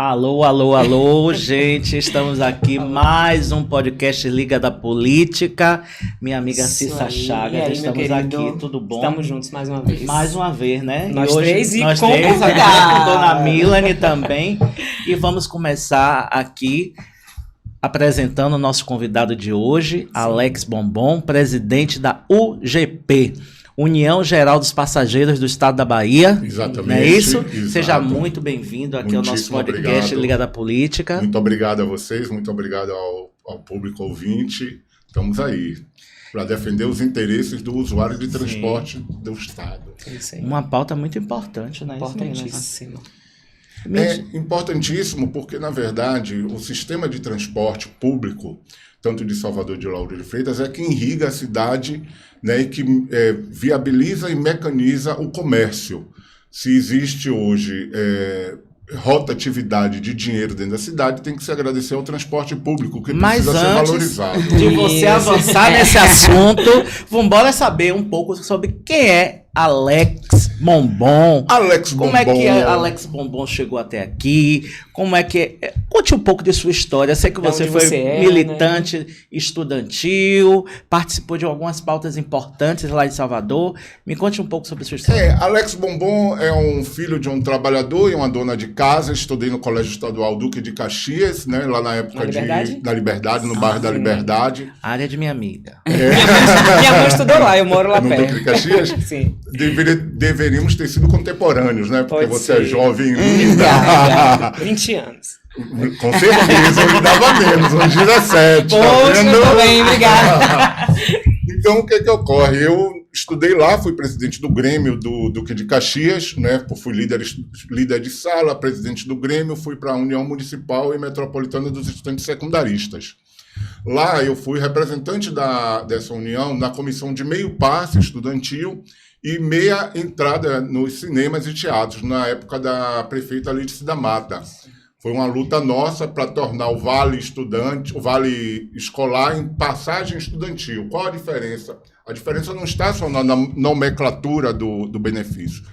Alô, alô, alô, gente, estamos aqui, mais um podcast Liga da Política, minha amiga Cissa Chagas, aí, estamos aqui, tudo bom? Estamos juntos mais uma vez. Mais uma vez, né? Nós e hoje, três e nós com três, convidado. agora com Dona Milane também, e vamos começar aqui apresentando o nosso convidado de hoje, Alex Bombom, presidente da UGP. União Geral dos Passageiros do Estado da Bahia. Exatamente. Não é isso? Exato. Seja muito bem-vindo aqui ao nosso podcast obrigado. Liga da Política. Muito obrigado a vocês, muito obrigado ao público ouvinte. Estamos aí para defender os interesses do usuário de transporte do Estado. Uma pauta muito importante, né? Importantíssima. É importantíssimo porque, na verdade, o sistema de transporte público, tanto de Salvador de Lauro de Freitas, é que irriga a cidade, né, e que viabiliza e mecaniza o comércio. Se existe hoje rotatividade de dinheiro dentro da cidade, tem que se agradecer ao transporte público, que precisa ser valorizado. De você avançar nesse assunto, vamos embora saber um pouco sobre quem é Alex Bombom. Como é que Alex Bombom chegou até aqui? Como é que é? Conte um pouco de sua história. Eu sei que você foi militante estudantil, participou de algumas pautas importantes lá em Salvador. Me conte um pouco sobre sua história. Alex Bombom é um filho de um trabalhador e uma dona de casa. Estudei no Colégio Estadual Duque de Caxias, né, lá na época da Liberdade, no bairro da Liberdade. Área de minha amiga. Minha mãe estudou lá, eu moro lá perto. No Duque de Caxias? Sim. Deveríamos ter sido contemporâneos, né? Porque você é jovem ainda. 20 anos. Com certeza, eu me dava menos, uns 17. Poxa, tá bem, obrigado. Então, o que ocorre? Eu estudei lá, fui presidente do Grêmio do Duque de Caxias, né? Fui líder de sala, presidente do Grêmio, fui para a União Municipal e Metropolitana dos Estudantes Secundaristas. Lá eu fui representante dessa união na comissão de meio passe estudantil e meia entrada nos cinemas e teatros, na época da prefeita Lídice da Mata. Foi uma luta nossa para tornar o Vale Escolar em passagem estudantil. Qual a diferença? A diferença não está só na nomenclatura do benefício,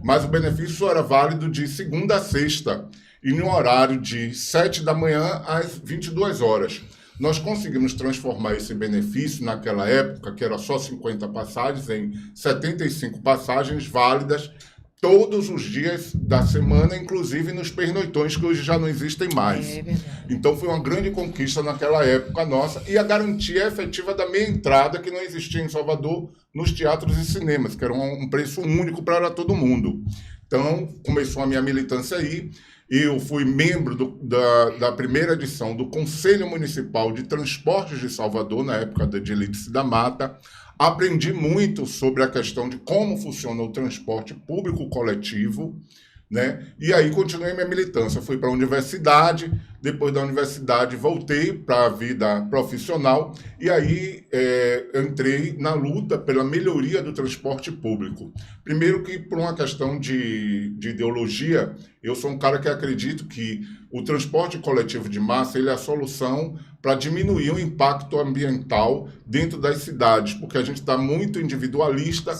mas o benefício era válido de segunda a sexta, e no horário de 7 da manhã às 22 horas. Nós conseguimos transformar esse benefício, naquela época, que era só 50 passagens, em 75 passagens válidas todos os dias da semana, inclusive nos pernoitões, que hoje já não existem mais. Então foi uma grande conquista naquela época nossa, e a garantia efetiva da meia entrada, que não existia em Salvador, nos teatros e cinemas, que era um preço único para todo mundo. Então começou a minha militância aí. Eu fui membro da primeira edição do Conselho Municipal de Transportes de Salvador, na época de Lídice da Mata. Aprendi muito sobre a questão de como funciona o transporte público coletivo, né? E aí continuei minha militância. Fui para a universidade, depois da universidade voltei para a vida profissional e aí eu entrei na luta pela melhoria do transporte público. Primeiro que por uma questão de ideologia, eu sou um cara que acredito que o transporte coletivo de massa ele é a solução para diminuir o impacto ambiental dentro das cidades, porque a gente está muito individualista,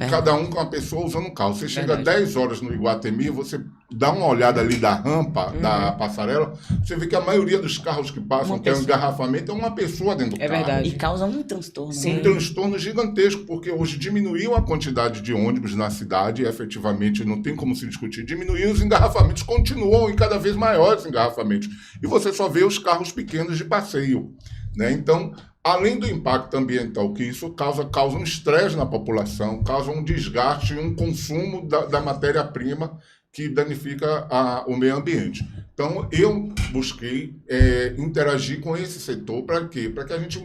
cada um com uma pessoa usando um carro. Você chega 10 horas no Iguatemi, você dá uma olhada ali da rampa, da passarela, você vê que a maioria dos carros que passam, que é um engarrafamento, é uma pessoa dentro do carro. Verdade. E causa um transtorno. Um transtorno gigantesco, porque hoje diminuiu a quantidade de ônibus na cidade, e efetivamente não tem como se discutir, diminuiu, os engarrafamentos continuam e cada vez maiores engarrafamentos. E você só vê os carros pequenos de passeio, né? Então, além do impacto ambiental que isso causa um estresse na população, causa um desgaste e um consumo da matéria-prima que danifica o meio ambiente. Então, eu busquei interagir com esse setor para quê? Para que a gente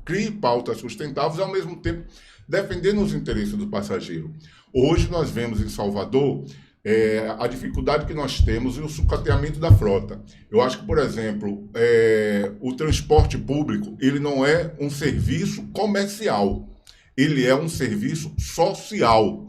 crie pautas sustentáveis e, ao mesmo tempo, defendendo os interesses do passageiro. Hoje, nós vemos em Salvador a dificuldade que nós temos e o sucateamento da frota. Eu acho que, por exemplo, o transporte público ele não é um serviço comercial, ele é um serviço social.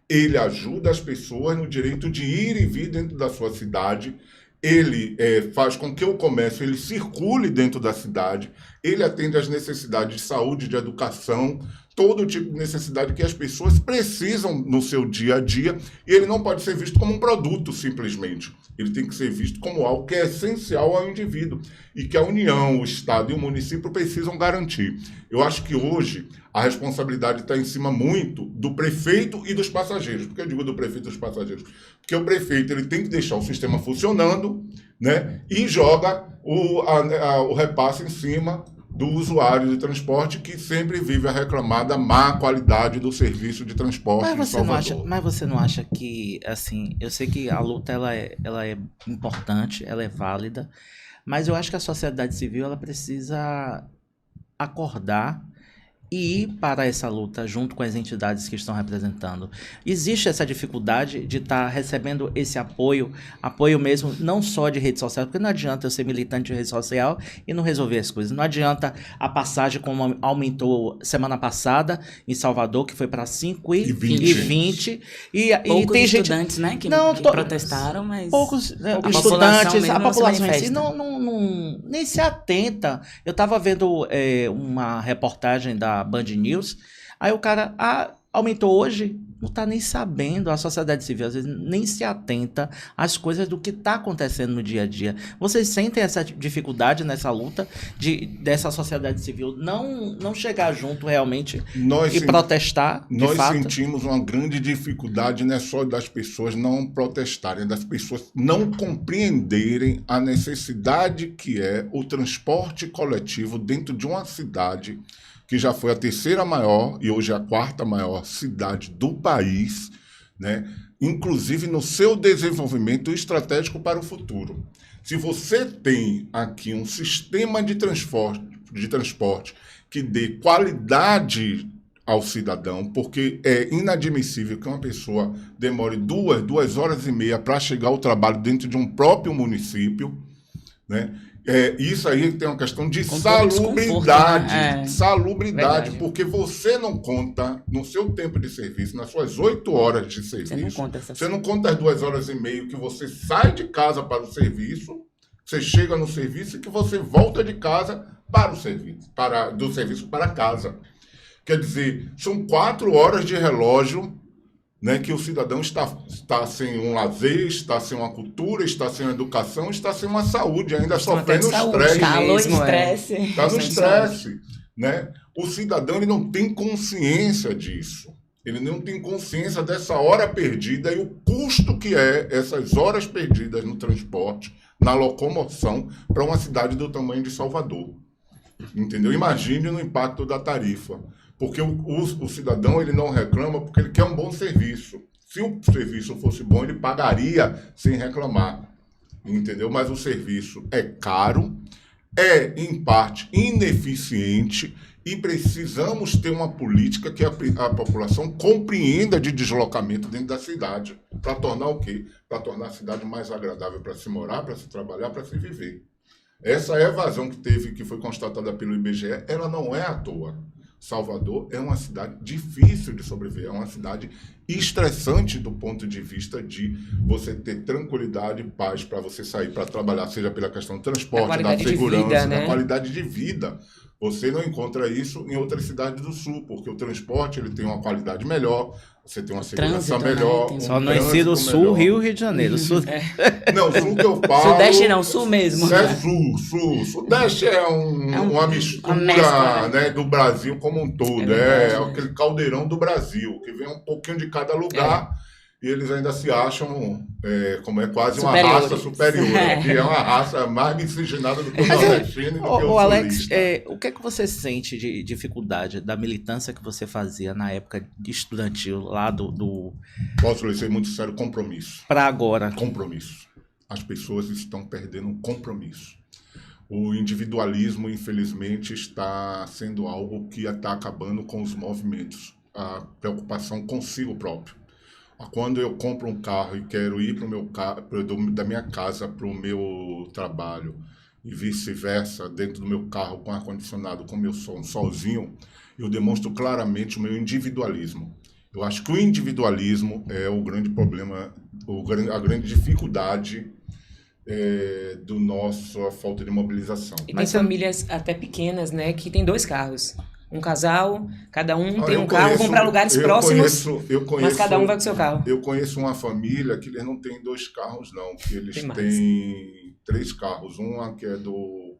Ele ajuda as pessoas no direito de ir e vir dentro da sua cidade, ele faz com que o comércio ele circule dentro da cidade, ele atende às necessidades de saúde, de educação, todo tipo de necessidade que as pessoas precisam no seu dia a dia, e ele não pode ser visto como um produto, simplesmente. Ele tem que ser visto como algo que é essencial ao indivíduo e que a União, o Estado e o município precisam garantir. Eu acho que hoje a responsabilidade está em cima muito do prefeito e dos passageiros. Por que eu digo do prefeito e dos passageiros? Porque o prefeito ele tem que deixar o sistema funcionando, né, e joga o repasse em cima do usuário de transporte, que sempre vive a reclamar da má qualidade do serviço de transporte em Salvador. Mas você não acha que, assim, eu sei que a luta ela é importante, ela é válida, mas eu acho que a sociedade civil ela precisa acordar e ir para essa luta junto com as entidades que estão representando. Existe essa dificuldade de estar recebendo esse apoio mesmo, não só de rede social, porque não adianta eu ser militante de rede social e não resolver as coisas. Não adianta a passagem como aumentou semana passada em Salvador, que foi para 5,20. Poucos tem estudantes, gente, né, que protestaram, mas poucos estudantes, a população em si nem se atenta. Eu estava vendo uma reportagem da Band News, aí o cara aumentou hoje, não está nem sabendo, a sociedade civil às vezes nem se atenta às coisas do que está acontecendo no dia a dia. Vocês sentem essa dificuldade nessa luta dessa sociedade civil não chegar junto realmente protestar? Nós sentimos uma grande dificuldade, não é só das pessoas não protestarem, das pessoas não compreenderem a necessidade que é o transporte coletivo dentro de uma cidade que já foi a terceira maior e hoje a quarta maior cidade do país, né? Inclusive no seu desenvolvimento estratégico para o futuro. Se você tem aqui um sistema de transporte que dê qualidade ao cidadão, porque é inadmissível que uma pessoa demore 2 horas e meia para chegar ao trabalho dentro de um próprio município, né? Isso aí tem uma questão de salubridade, né? Salubridade, porque você não conta no seu tempo de serviço, nas suas 8 horas de serviço, você não conta as 2 horas e meia que você sai de casa para o serviço, você chega no serviço e que você volta de casa para o serviço, do serviço para casa. Quer dizer, são 4 horas de relógio, né, que o cidadão está sem um lazer, está sem uma cultura, está sem uma educação, está sem uma saúde, ainda sofrendo estresse. Está no estresse. Né? O cidadão ele não tem consciência disso. Ele não tem consciência dessa hora perdida e o custo que é essas horas perdidas no transporte, na locomoção, para uma cidade do tamanho de Salvador. Entendeu? Imagine no impacto da tarifa. Porque o cidadão ele não reclama porque ele quer um bom serviço. Se o serviço fosse bom, ele pagaria sem reclamar. Entendeu? Mas o serviço é caro, é, em parte, ineficiente e precisamos ter uma política que a população compreenda de deslocamento dentro da cidade. Para tornar o quê? Para tornar a cidade mais agradável para se morar, para se trabalhar, para se viver. Essa evasão que foi constatada pelo IBGE, ela não é à toa. Salvador é uma cidade difícil de sobreviver, é uma cidade estressante do ponto de vista de você ter tranquilidade e paz para você sair para trabalhar, seja pela questão do transporte, da segurança, da qualidade de vida. Você não encontra isso em outras cidades do Sul, porque o transporte ele tem uma qualidade melhor, você tem uma segurança melhor. Né? Só não ensina o Sul, Rio e Rio de Janeiro. Sul... Não, Sul que eu falo... Sudeste não, Sul mesmo. É Sul. Sudeste é uma mistura, né, do Brasil como um todo. É aquele caldeirão do Brasil, que vem um pouquinho de cada lugar e eles ainda se acham como quase uma raça superior, que é uma raça mais miscigenada do que o nordestino e do que o Alex, o que é que você sente de dificuldade da militância que você fazia na época estudantil lá do... Posso ser muito sério, compromisso. Para agora. Compromisso. As pessoas estão perdendo um compromisso. O individualismo, infelizmente, está sendo algo que está acabando com os movimentos. A preocupação consigo próprio. Quando eu compro um carro e quero ir da minha casa para o meu trabalho e vice-versa, dentro do meu carro com ar-condicionado, com meu som sozinho, eu demonstro claramente o meu individualismo. Eu acho que o individualismo é o grande problema, a grande dificuldade do nosso falta de mobilização. E tem famílias até pequenas, né, que tem 2 carros. Um casal, cada um tem um carro, vão para lugares próximos, mas cada um vai com seu carro. Eu conheço uma família que eles não têm 2 carros, não, que eles têm 3 carros. Uma que é do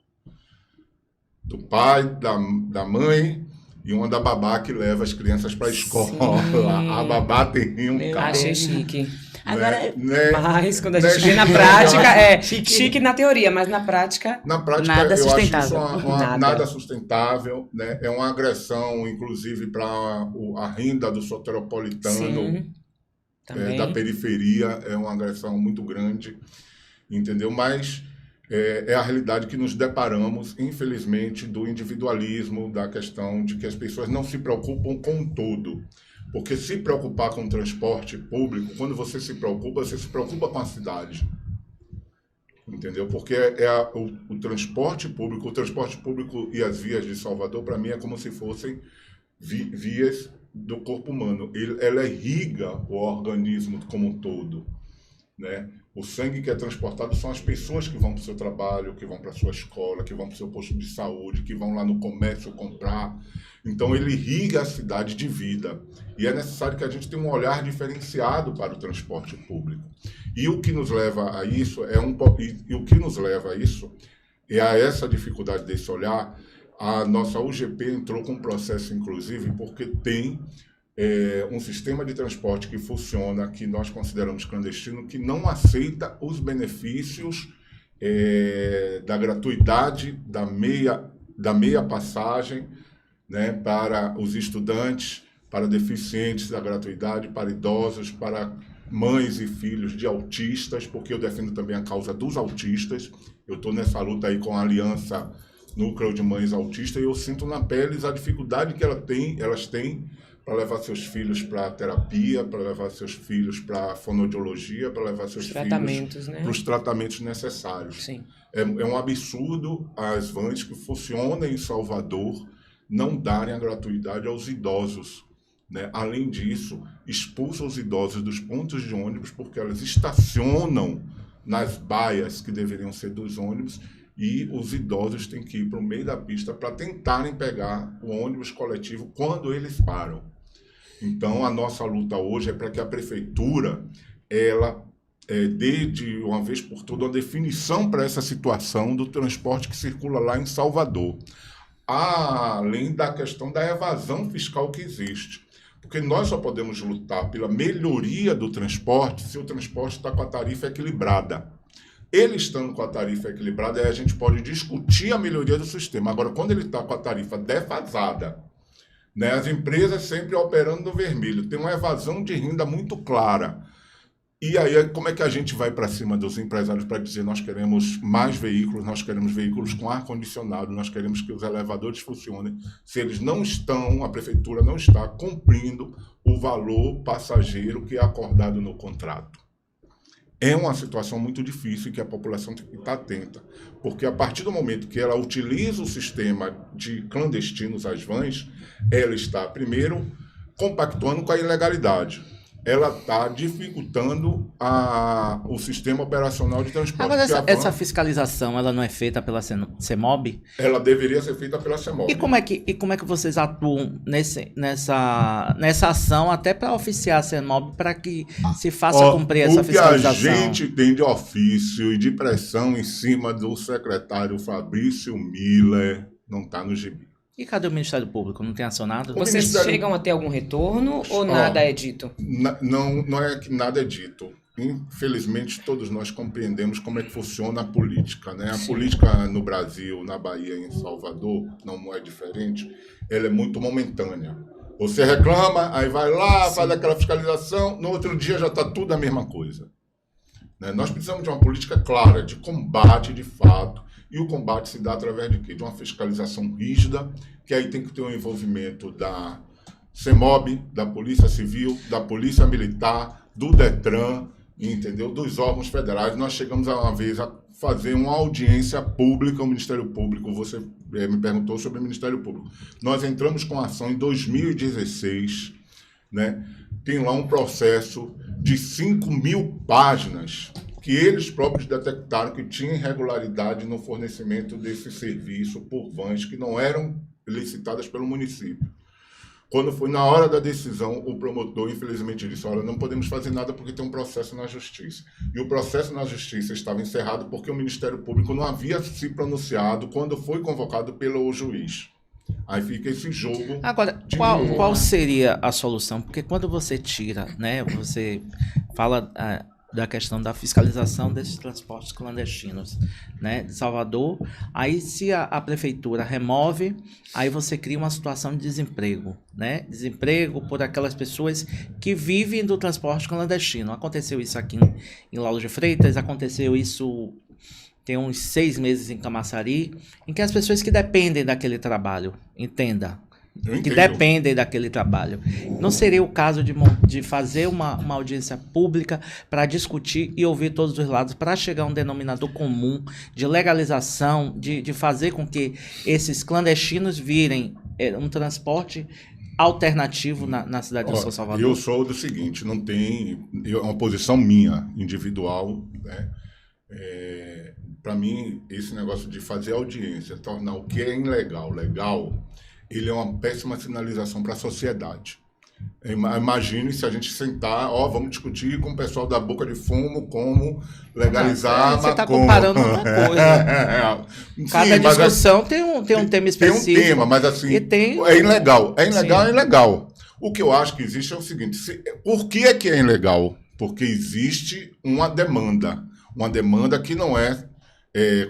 pai, da mãe, e uma da babá que leva as crianças para a escola. Sim. A babá tem um carro. Achei chique. Agora, mas quando a gente vê na prática, chique na teoria, mas na prática nada eu sustentável. acho isso nada sustentável, né? É uma agressão, inclusive, para a renda do soteropolitano, da periferia, é uma agressão muito grande, entendeu? Mas é a realidade que nos deparamos, infelizmente, do individualismo, da questão de que as pessoas não se preocupam com o todo. Porque se preocupar com o transporte público, quando você se preocupa com a cidade. Entendeu? Porque o transporte público e as vias de Salvador, para mim, é como se fossem vias do corpo humano. Ela irriga o organismo como um todo, né? O sangue que é transportado são as pessoas que vão para o seu trabalho, que vão para a sua escola, que vão para o seu posto de saúde, que vão lá no comércio comprar. Então, ele irriga a cidade de vida. E é necessário que a gente tenha um olhar diferenciado para o transporte público. E o que nos leva a isso é a essa dificuldade desse olhar. A nossa UGP entrou com um processo, inclusive, porque tem um sistema de transporte que funciona, que nós consideramos clandestino, que não aceita os benefícios da gratuidade da meia passagem, né, para os estudantes, para deficientes da gratuidade, para idosos, para mães e filhos de autistas, porque eu defendo também a causa dos autistas. Eu estou nessa luta aí com a Aliança Núcleo de Mães Autistas e eu sinto na pele a dificuldade que elas têm para levar seus filhos para terapia, para levar seus filhos para fonoaudiologia, para levar seus filhos para os tratamentos necessários. Sim. É um absurdo as vans que funcionam em Salvador não darem a gratuidade aos idosos, né? Além disso, expulsam os idosos dos pontos de ônibus porque elas estacionam nas baias que deveriam ser dos ônibus e os idosos têm que ir para o meio da pista para tentarem pegar o ônibus coletivo quando eles param. Então, a nossa luta hoje é para que a prefeitura dê de uma vez por todas uma definição para essa situação do transporte que circula lá em Salvador. Além da questão da evasão fiscal que existe. Porque nós só podemos lutar pela melhoria do transporte se o transporte está com a tarifa equilibrada. Ele estando com a tarifa equilibrada, aí a gente pode discutir a melhoria do sistema. Agora, quando ele está com a tarifa defasada, né, as empresas sempre operando no vermelho, tem uma evasão de renda muito clara. E aí, como é que a gente vai para cima dos empresários para dizer nós queremos mais veículos, nós queremos veículos com ar-condicionado, nós queremos que os elevadores funcionem, se eles não estão, a prefeitura não está cumprindo o valor passageiro que é acordado no contrato. É uma situação muito difícil e que a população tem que estar atenta, porque a partir do momento que ela utiliza o sistema de clandestinos, as vans, ela está, primeiro, compactuando com a ilegalidade. Ela está dificultando o sistema operacional de transporte. Agora, essa fiscalização, ela não é feita pela CEMOB? Ela deveria ser feita pela CEMOB. E como é que vocês atuam nessa ação, até para oficiar a CEMOB, para que se faça cumprir essa fiscalização? O que a gente tem de ofício e de pressão em cima do secretário Fabrício Miller não está no gibi. E cadê o Ministério Público? Não tem acionado? Vocês chegam a ter algum retorno ou nada é dito? Não é que nada é dito. Infelizmente, todos nós compreendemos como é que funciona a política, né? A política no Brasil, na Bahia e em Salvador, não é diferente. Ela é muito momentânea. Você reclama, aí vai lá, faz aquela fiscalização, no outro dia já está tudo a mesma coisa. Né? Nós precisamos de uma política clara, de combate de fato. E o combate se dá através de quê? De uma fiscalização rígida, que aí tem que ter um envolvimento da CEMOB, da Polícia Civil, da Polícia Militar, do DETRAN, entendeu? Dos órgãos federais. Nós chegamos uma vez a fazer uma audiência pública, o Ministério Público, você me perguntou sobre o Ministério Público. Nós entramos com a ação em 2016, né? Tem lá um processo de 5.000 páginas que eles próprios detectaram que tinha irregularidade no fornecimento desse serviço por vans que não eram licitadas pelo município. Quando foi na hora da decisão, o promotor, infelizmente, disse: olha, não podemos fazer nada porque tem um processo na Justiça. E o processo na Justiça estava encerrado porque o Ministério Público não havia se pronunciado quando foi convocado pelo juiz. Aí fica esse jogo. Agora, qual seria a solução? Porque quando você tira, né, você fala da questão da fiscalização desses transportes clandestinos, né, de Salvador, aí se a prefeitura remove, aí você cria uma situação de desemprego, né, desemprego por aquelas pessoas que vivem do transporte clandestino. Aconteceu isso aqui em Lauro de Freitas, aconteceu isso tem uns 6 meses em Camaçari, em que as pessoas que dependem daquele trabalho, entenda, que dependem daquele trabalho. Não seria o caso de fazer uma audiência pública para discutir e ouvir todos os lados, para chegar a um denominador comum de legalização, de fazer com que esses clandestinos virem um transporte alternativo na cidade de São Salvador? Eu sou do seguinte, não tem... É uma posição minha, individual, né? Para mim, esse negócio de fazer audiência, tornar o que é ilegal legal, ele é uma péssima sinalização para a sociedade. Imagine se a gente sentar, vamos discutir com o pessoal da Boca de Fumo como legalizar a maconha. Você está comparando outra coisa. Cada discussão tem um tema específico. Tem um tema, mas assim, é ilegal. É ilegal, é ilegal. O que eu acho que existe é o seguinte, por que é ilegal? Porque existe uma demanda que não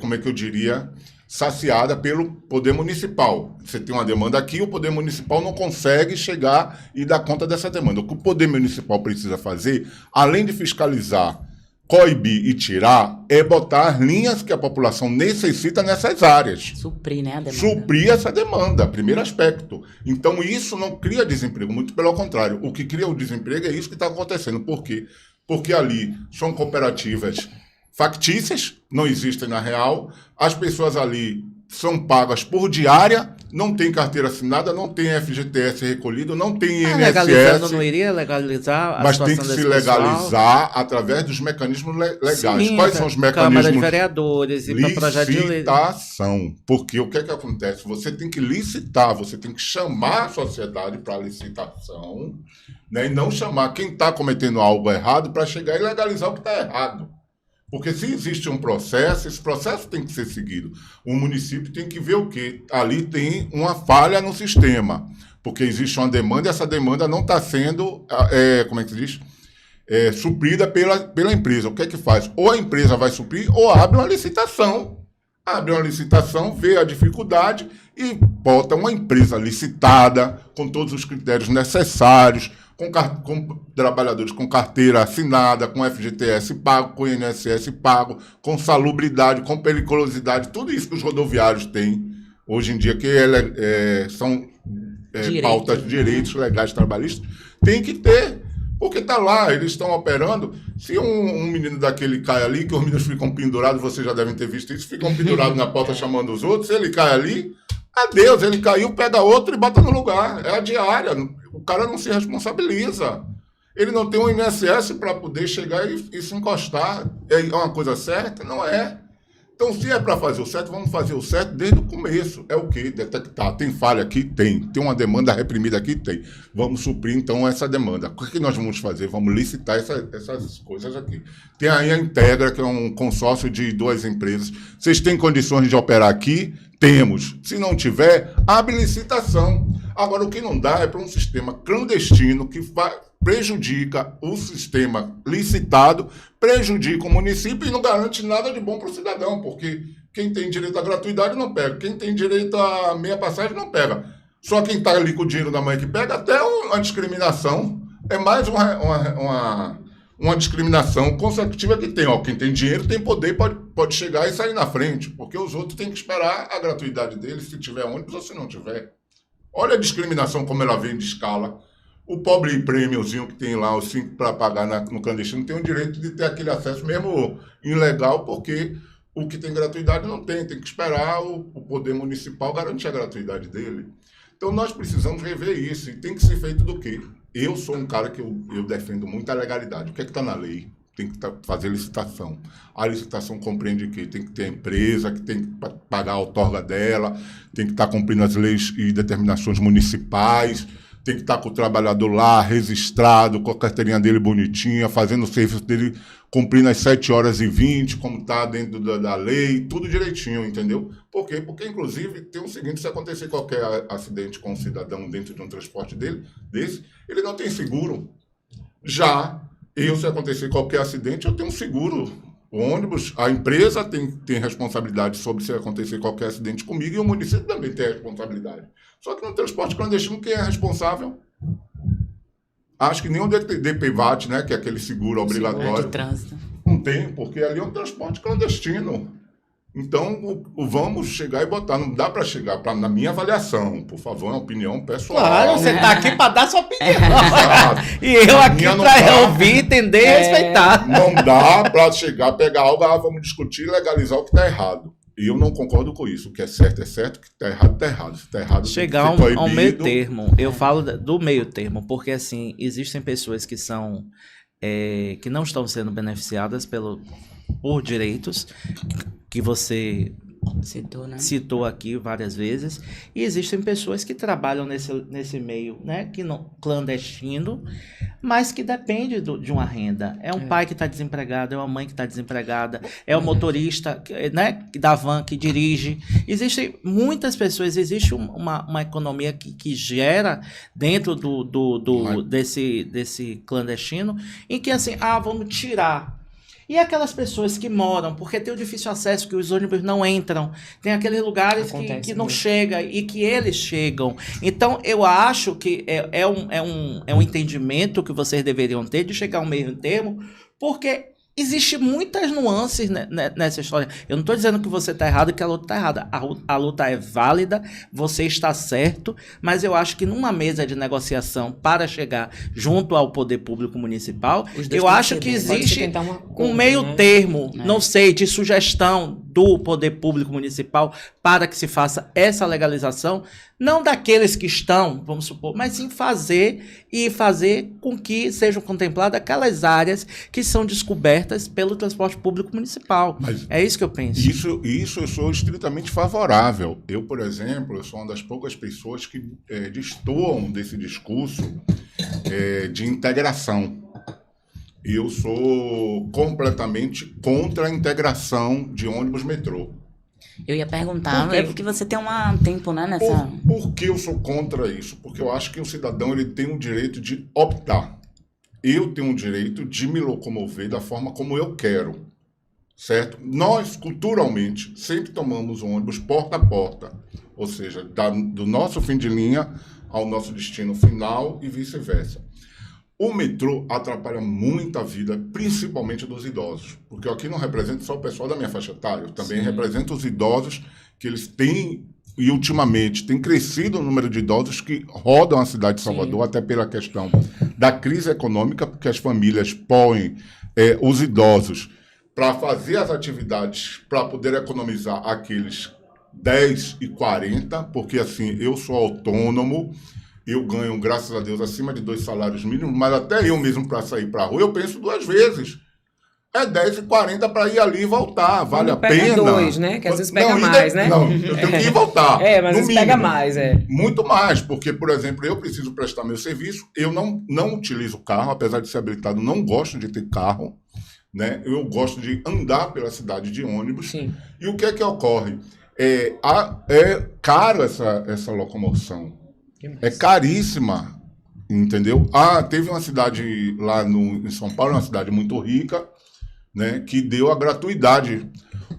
como é que eu diria, saciada pelo poder municipal. Você tem uma demanda aqui, o poder municipal não consegue chegar e dar conta dessa demanda. O que o poder municipal precisa fazer, além de fiscalizar, coibir e tirar, é botar as linhas que a população necessita nessas áreas. Suprir, né, a demanda. Suprir essa demanda, primeiro aspecto. Então, isso não cria desemprego, muito pelo contrário. O que cria o desemprego é isso que está acontecendo. Por quê? Porque ali são cooperativas factícias, não existem na real, as pessoas ali são pagas por diária, não tem carteira assinada, não tem FGTS recolhido, não tem INSS. Legalizando não iria legalizar a mas tem que se legalizar através dos mecanismos legais. Sim, quais são os mecanismos? Câmara de Vereadores e para projeto de lei. Licitação. Porque o que é que acontece? Você tem que licitar, você tem que chamar a sociedade para licitação, né, e não chamar quem está cometendo algo errado para chegar e legalizar o que está errado. Porque se existe um processo, esse processo tem que ser seguido. O município tem que ver o quê? Ali tem uma falha no sistema, porque existe uma demanda e essa demanda não está sendo, como é que se diz? Suprida pela empresa. O que é que faz? Ou a empresa vai suprir ou abre uma licitação. Abre uma licitação, vê a dificuldade e bota uma empresa licitada, com todos os critérios necessários, com trabalhadores com carteira assinada, com FGTS pago, com INSS pago, com salubridade, com periculosidade, tudo isso que os rodoviários têm hoje em dia, que são pautas de direitos legais trabalhistas, tem que ter, porque está lá, eles estão operando. Se um menino daquele cai ali, que os meninos ficam pendurados, vocês já devem ter visto isso, ficam pendurados na porta chamando os outros, se ele cai ali, adeus, ele caiu, pega outro e bota no lugar. É a diária. O cara não se responsabiliza. Ele não tem um INSS para poder chegar e se encostar. É uma coisa certa? Não é. Então, se é para fazer o certo, vamos fazer o certo desde o começo. É o quê? Detectar. Tem falha aqui? Tem. Tem uma demanda reprimida aqui? Tem. Vamos suprir, então, essa demanda. O que nós vamos fazer? Vamos licitar essas coisas aqui. Tem aí a Integra, que é um consórcio de 2 empresas. Vocês têm condições de operar aqui? Temos. Se não tiver, abre licitação. Agora, o que não dá é para um sistema clandestino que prejudica o sistema licitado, prejudica o município e não garante nada de bom para o cidadão, porque quem tem direito à gratuidade não pega, quem tem direito à meia passagem não pega. Só quem está ali com o dinheiro da mãe que pega, até uma discriminação. É mais uma discriminação consecutiva que tem. Quem tem dinheiro tem poder, pode chegar e sair na frente, porque os outros têm que esperar a gratuidade deles, se tiver ônibus ou se não tiver. Olha a discriminação como ela vem de escala. O pobre prêmiozinho que tem lá, os 5 para pagar no clandestino, tem o direito de ter aquele acesso mesmo ilegal, porque o que tem gratuidade não tem que esperar o poder municipal garantir a gratuidade dele. Então nós precisamos rever isso, e tem que ser feito do quê? Eu sou um cara que eu defendo muito a legalidade. O que é que está na lei? tem que fazer licitação. A licitação compreende que tem que ter a empresa, que tem que pagar a outorga dela, tem que estar cumprindo as leis e determinações municipais, tem que estar com o trabalhador lá, registrado, com a carteirinha dele bonitinha, fazendo o serviço dele, cumprindo as 7h20, como está dentro da lei, tudo direitinho, entendeu? Por quê? Porque, inclusive, tem o seguinte, se acontecer qualquer acidente com um cidadão dentro de um transporte desse, ele não tem seguro. Já se acontecer qualquer acidente, eu tenho um seguro. O ônibus, a empresa tem responsabilidade sobre se acontecer qualquer acidente comigo e o município também tem responsabilidade. Só que no transporte clandestino, quem é responsável? Acho que nem o DPVAT, né, que é aquele seguro obrigatório. De trânsito. Não tem, porque ali é um transporte clandestino. Então, vamos chegar e botar. Não dá para chegar, na minha avaliação, por favor, é uma opinião pessoal. Claro, você está aqui para dar sua opinião. E eu aqui para ouvir, entender e respeitar. Não dá para chegar, pegar algo, vamos discutir e legalizar o que está errado. E eu não concordo com isso. O que é certo, o que está errado, está errado. Se está errado, chegar ao meio termo. Eu falo do meio termo, porque assim, existem pessoas que são que não estão sendo beneficiadas por direitos que você citou aqui várias vezes, e existem pessoas que trabalham nesse meio, né, que não, clandestino, mas que depende de uma renda. É um pai que está desempregado, é uma mãe que está desempregada, é o motorista, né, da van que dirige. Existem muitas pessoas, existe uma economia que gera dentro desse clandestino, em que assim, vamos tirar. E aquelas pessoas que moram, porque tem o difícil acesso, que os ônibus não entram, tem aqueles lugares que não chega e que eles chegam. Então, eu acho que é um entendimento que vocês deveriam ter de chegar ao meio termo, porque existe muitas nuances nessa história. Eu não estou dizendo que você está errado e que a luta está errada. A luta é válida, você está certo, mas eu acho que numa mesa de negociação para chegar junto ao poder público municipal, eu acho que existe um meio termo, não sei, de sugestão do poder público municipal para que se faça essa legalização, não daqueles que estão, vamos supor, mas sim fazer com que sejam contempladas aquelas áreas que são descobertas pelo transporte público municipal. Mas é isso que eu penso. Isso eu sou estritamente favorável. Eu, por exemplo, eu sou uma das poucas pessoas que destoam desse discurso de integração. Eu sou completamente contra a integração de ônibus-metrô. Eu ia perguntar, porque você tem um tempo, né, nessa... Por que eu sou contra isso? Porque eu acho que o cidadão ele tem o direito de optar. Eu tenho o direito de me locomover da forma como eu quero, certo? Nós, culturalmente, sempre tomamos um ônibus porta a porta, ou seja, do nosso fim de linha ao nosso destino final e vice-versa. O metrô atrapalha muito a vida, principalmente dos idosos, porque eu aqui não represento só o pessoal da minha faixa etária, eu também represento os idosos que eles têm, e ultimamente tem crescido o número de idosos que rodam a cidade de Salvador, até pela questão da crise econômica, porque as famílias põem os idosos para fazer as atividades, para poder economizar aqueles 10 e 40, porque assim, eu sou autônomo, eu ganho, graças a Deus, acima de 2 salários mínimos, mas até eu mesmo para sair para a rua, eu penso 2 vezes. É 10,40 para ir ali e voltar, vale a pena. 2, né? Que às vezes pega mais, né? Não, eu tenho que ir e voltar. Mas às vezes pega mais, Muito mais, porque, por exemplo, eu preciso prestar meu serviço, eu não utilizo carro, apesar de ser habilitado, não gosto de ter carro, né? Eu gosto de andar pela cidade de ônibus. Sim. E o que é que ocorre? É caro essa locomoção. É caríssima, entendeu? Teve uma cidade lá em São Paulo, uma cidade muito rica, né, que deu a gratuidade.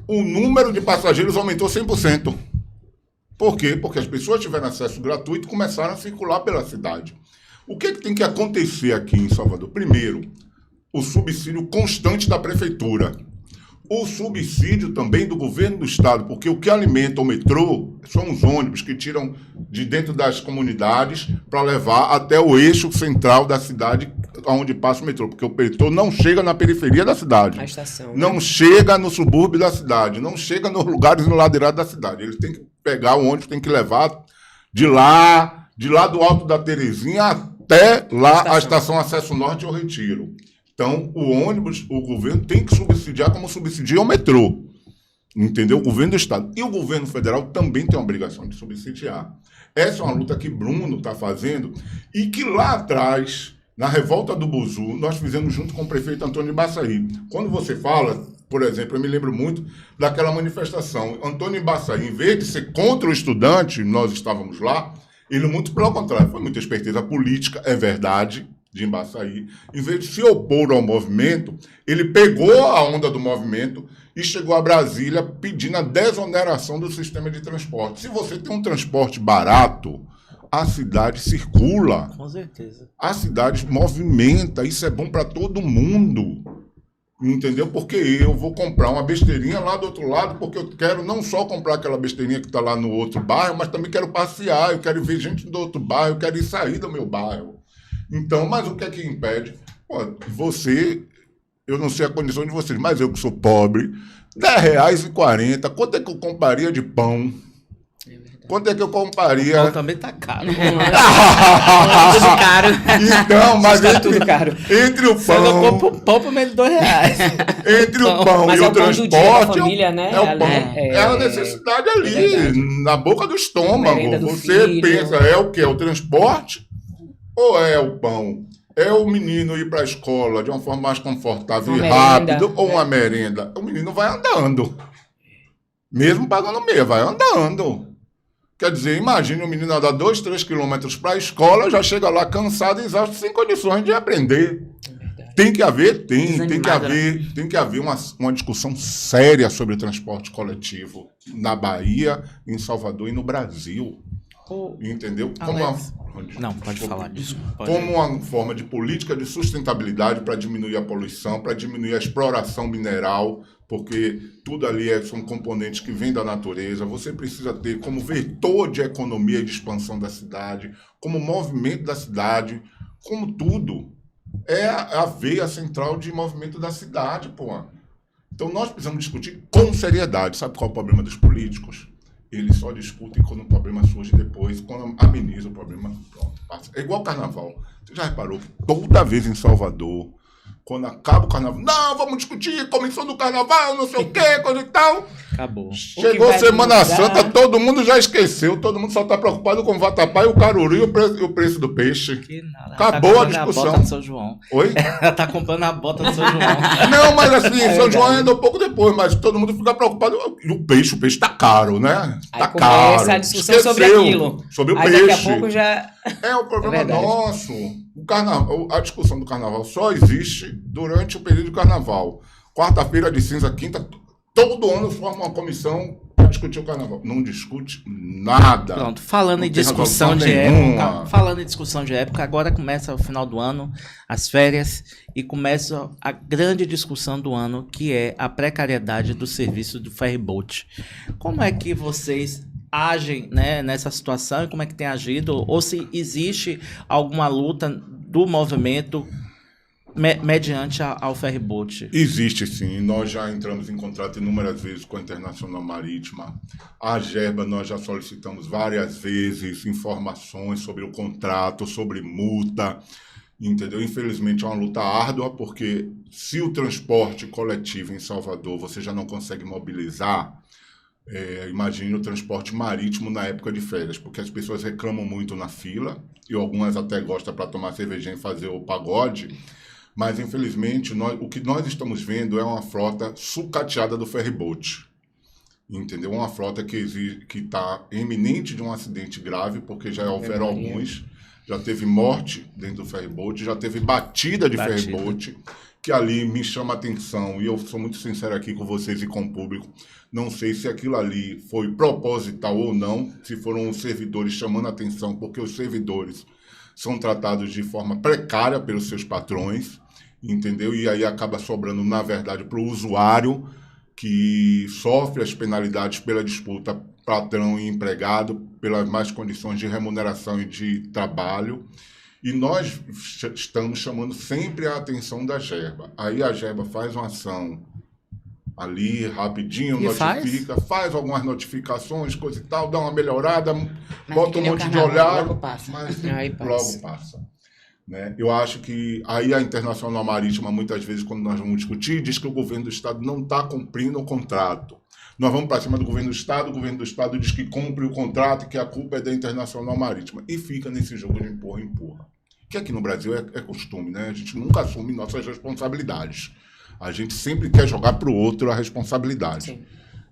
O número de passageiros aumentou 100%. Por quê? Porque as pessoas tiveram acesso gratuito e começaram a circular pela cidade. O que tem que acontecer aqui em Salvador? Primeiro, o subsídio constante da prefeitura. O subsídio também do governo do estado, porque o que alimenta o metrô são os ônibus que tiram de dentro das comunidades para levar até o eixo central da cidade, onde passa o metrô, porque o metrô não chega na periferia da cidade, a estação, não chega no subúrbio da cidade, não chega nos lugares no ladeirado da cidade. Ele tem que pegar o ônibus, tem que levar de lá do Alto da Terezinha até lá a estação Acesso Norte ou Retiro. Então, o ônibus, o governo tem que subsidiar como subsidia o metrô. Entendeu? O governo do Estado. E o governo federal também tem a obrigação de subsidiar. Essa é uma luta que Bruno está fazendo e que lá atrás, na revolta do Buzu, nós fizemos junto com o prefeito Antônio Baçaí. Quando você fala, por exemplo, eu me lembro muito daquela manifestação. Antônio Baçaí, em vez de ser contra o estudante, nós estávamos lá, ele muito pelo contrário, foi muita esperteza política, é verdade, de Embaçaí. Em vez de se opor ao movimento, ele pegou a onda do movimento e chegou a Brasília pedindo a desoneração do sistema de transporte. Se você tem um transporte barato, a cidade circula. Com certeza. A cidade movimenta, isso é bom para todo mundo. Entendeu? Porque eu vou comprar uma besteirinha lá do outro lado, porque eu quero não só comprar aquela besteirinha que está lá no outro bairro, mas também quero passear, eu quero ver gente do outro bairro, eu quero ir sair do meu bairro. Então, mas o que é que impede? Pô, você, eu não sei a condição de vocês, mas eu que sou pobre, R$10,40, quanto é que eu compraria de pão? Quanto é que eu compraria? O pão também tá caro. Tudo caro. Então, mas está tudo caro. Entre o pão... Eu compro pão por menos de R$2. Entre o pão mas e é o transporte, família, né? é o pão. É a necessidade ali, na boca do estômago. Você filho. pensa, é o quê? É o transporte ou é o pão? É o menino ir para a escola de uma forma mais confortável Uma e merenda, rápido, ou uma merenda? O menino vai andando. Mesmo pagando meia, vai andando. Quer dizer, imagine o menino andar 2, 3 quilômetros para a escola, já chega lá cansado e exausto, sem condições de aprender. Tem que haver, tem que haver uma discussão séria sobre o transporte coletivo na Bahia, em Salvador e no Brasil. Entendeu? Não, pode falar disso. Como uma forma de política de sustentabilidade para diminuir a poluição, para diminuir a exploração mineral, porque tudo ali são componentes que vêm da natureza. Você precisa ter como vetor de economia e de expansão da cidade, como movimento da cidade, como tudo. É a veia central de movimento da cidade, pô. Então nós precisamos discutir com seriedade. Sabe qual é o problema dos políticos? Eles só discutem quando o problema surge depois, quando ameniza o problema, pronto, passa. É igual o carnaval. Você já reparou que toda vez em Salvador, quando acaba o carnaval, não, vamos discutir comissão do carnaval, não sei o quê, coisa e tal. Acabou. Chegou Semana Santa, todo mundo já esqueceu, todo mundo só está preocupado com o vatapá e o caruru e o preço do peixe. Que nada. Acabou a discussão. discussão. A bota do São João. Oi? Ela tá comprando a bota do São João. Não, mas assim, São João ainda um pouco depois, mas todo mundo fica preocupado. E o peixe tá caro, né? Tá caro. Essa discussão sobre aquilo. Sobre o aí peixe. Daqui a pouco já... É o problema nosso. O carnaval, a discussão do carnaval só existe durante o período do carnaval. Quarta-feira de cinza, quinta, todo ano forma uma comissão para discutir o carnaval. Não discute nada. Pronto, falando em discussão de época, agora começa o final do ano, as férias, e começa a grande discussão do ano, que é a precariedade do serviço do ferryboat. Como é que vocês agem, né, nessa situação e como é que tem agido? Ou se existe alguma luta do movimento mediante ao ferryboat? Existe sim, nós já entramos em contato inúmeras vezes com a Internacional Marítima. A Gerba, nós já solicitamos várias vezes informações sobre o contrato, sobre multa, entendeu? Infelizmente é uma luta árdua, porque se o transporte coletivo em Salvador você já não consegue mobilizar, imagine o transporte marítimo na época de férias, porque as pessoas reclamam muito na fila, e algumas até gostam para tomar cervejinha e fazer o pagode, mas infelizmente o que nós estamos vendo é uma frota sucateada do ferryboat, entendeu? Uma frota que está iminente de um acidente grave, porque já houveram alguns, já teve morte dentro do ferryboat, já teve batida de ferryboat, que ali me chama a atenção, e eu sou muito sincero aqui com vocês e com o público, não sei se aquilo ali foi proposital ou não, se foram os servidores chamando a atenção, porque os servidores são tratados de forma precária pelos seus patrões, entendeu? E aí acaba sobrando, na verdade, para o usuário, que sofre as penalidades pela disputa patrão e empregado, pelas más condições de remuneração e de trabalho. E nós estamos chamando sempre a atenção da Gerba. Aí a Gerba faz uma ação ali, rapidinho, notifica, faz algumas notificações, coisa e tal, dá uma melhorada, bota um monte de olhar, logo passa. Mas Aí logo passa. Né? Eu acho que aí a Internacional Marítima, muitas vezes, quando nós vamos discutir, diz que o governo do Estado não está cumprindo o contrato. Nós vamos para cima do governo do Estado, o governo do Estado diz que cumpre o contrato e que a culpa é da Internacional Marítima. E fica nesse jogo de empurra-empurra. Que aqui no Brasil é costume, né? A gente nunca assume nossas responsabilidades. A gente sempre quer jogar para o outro a responsabilidade. Sim.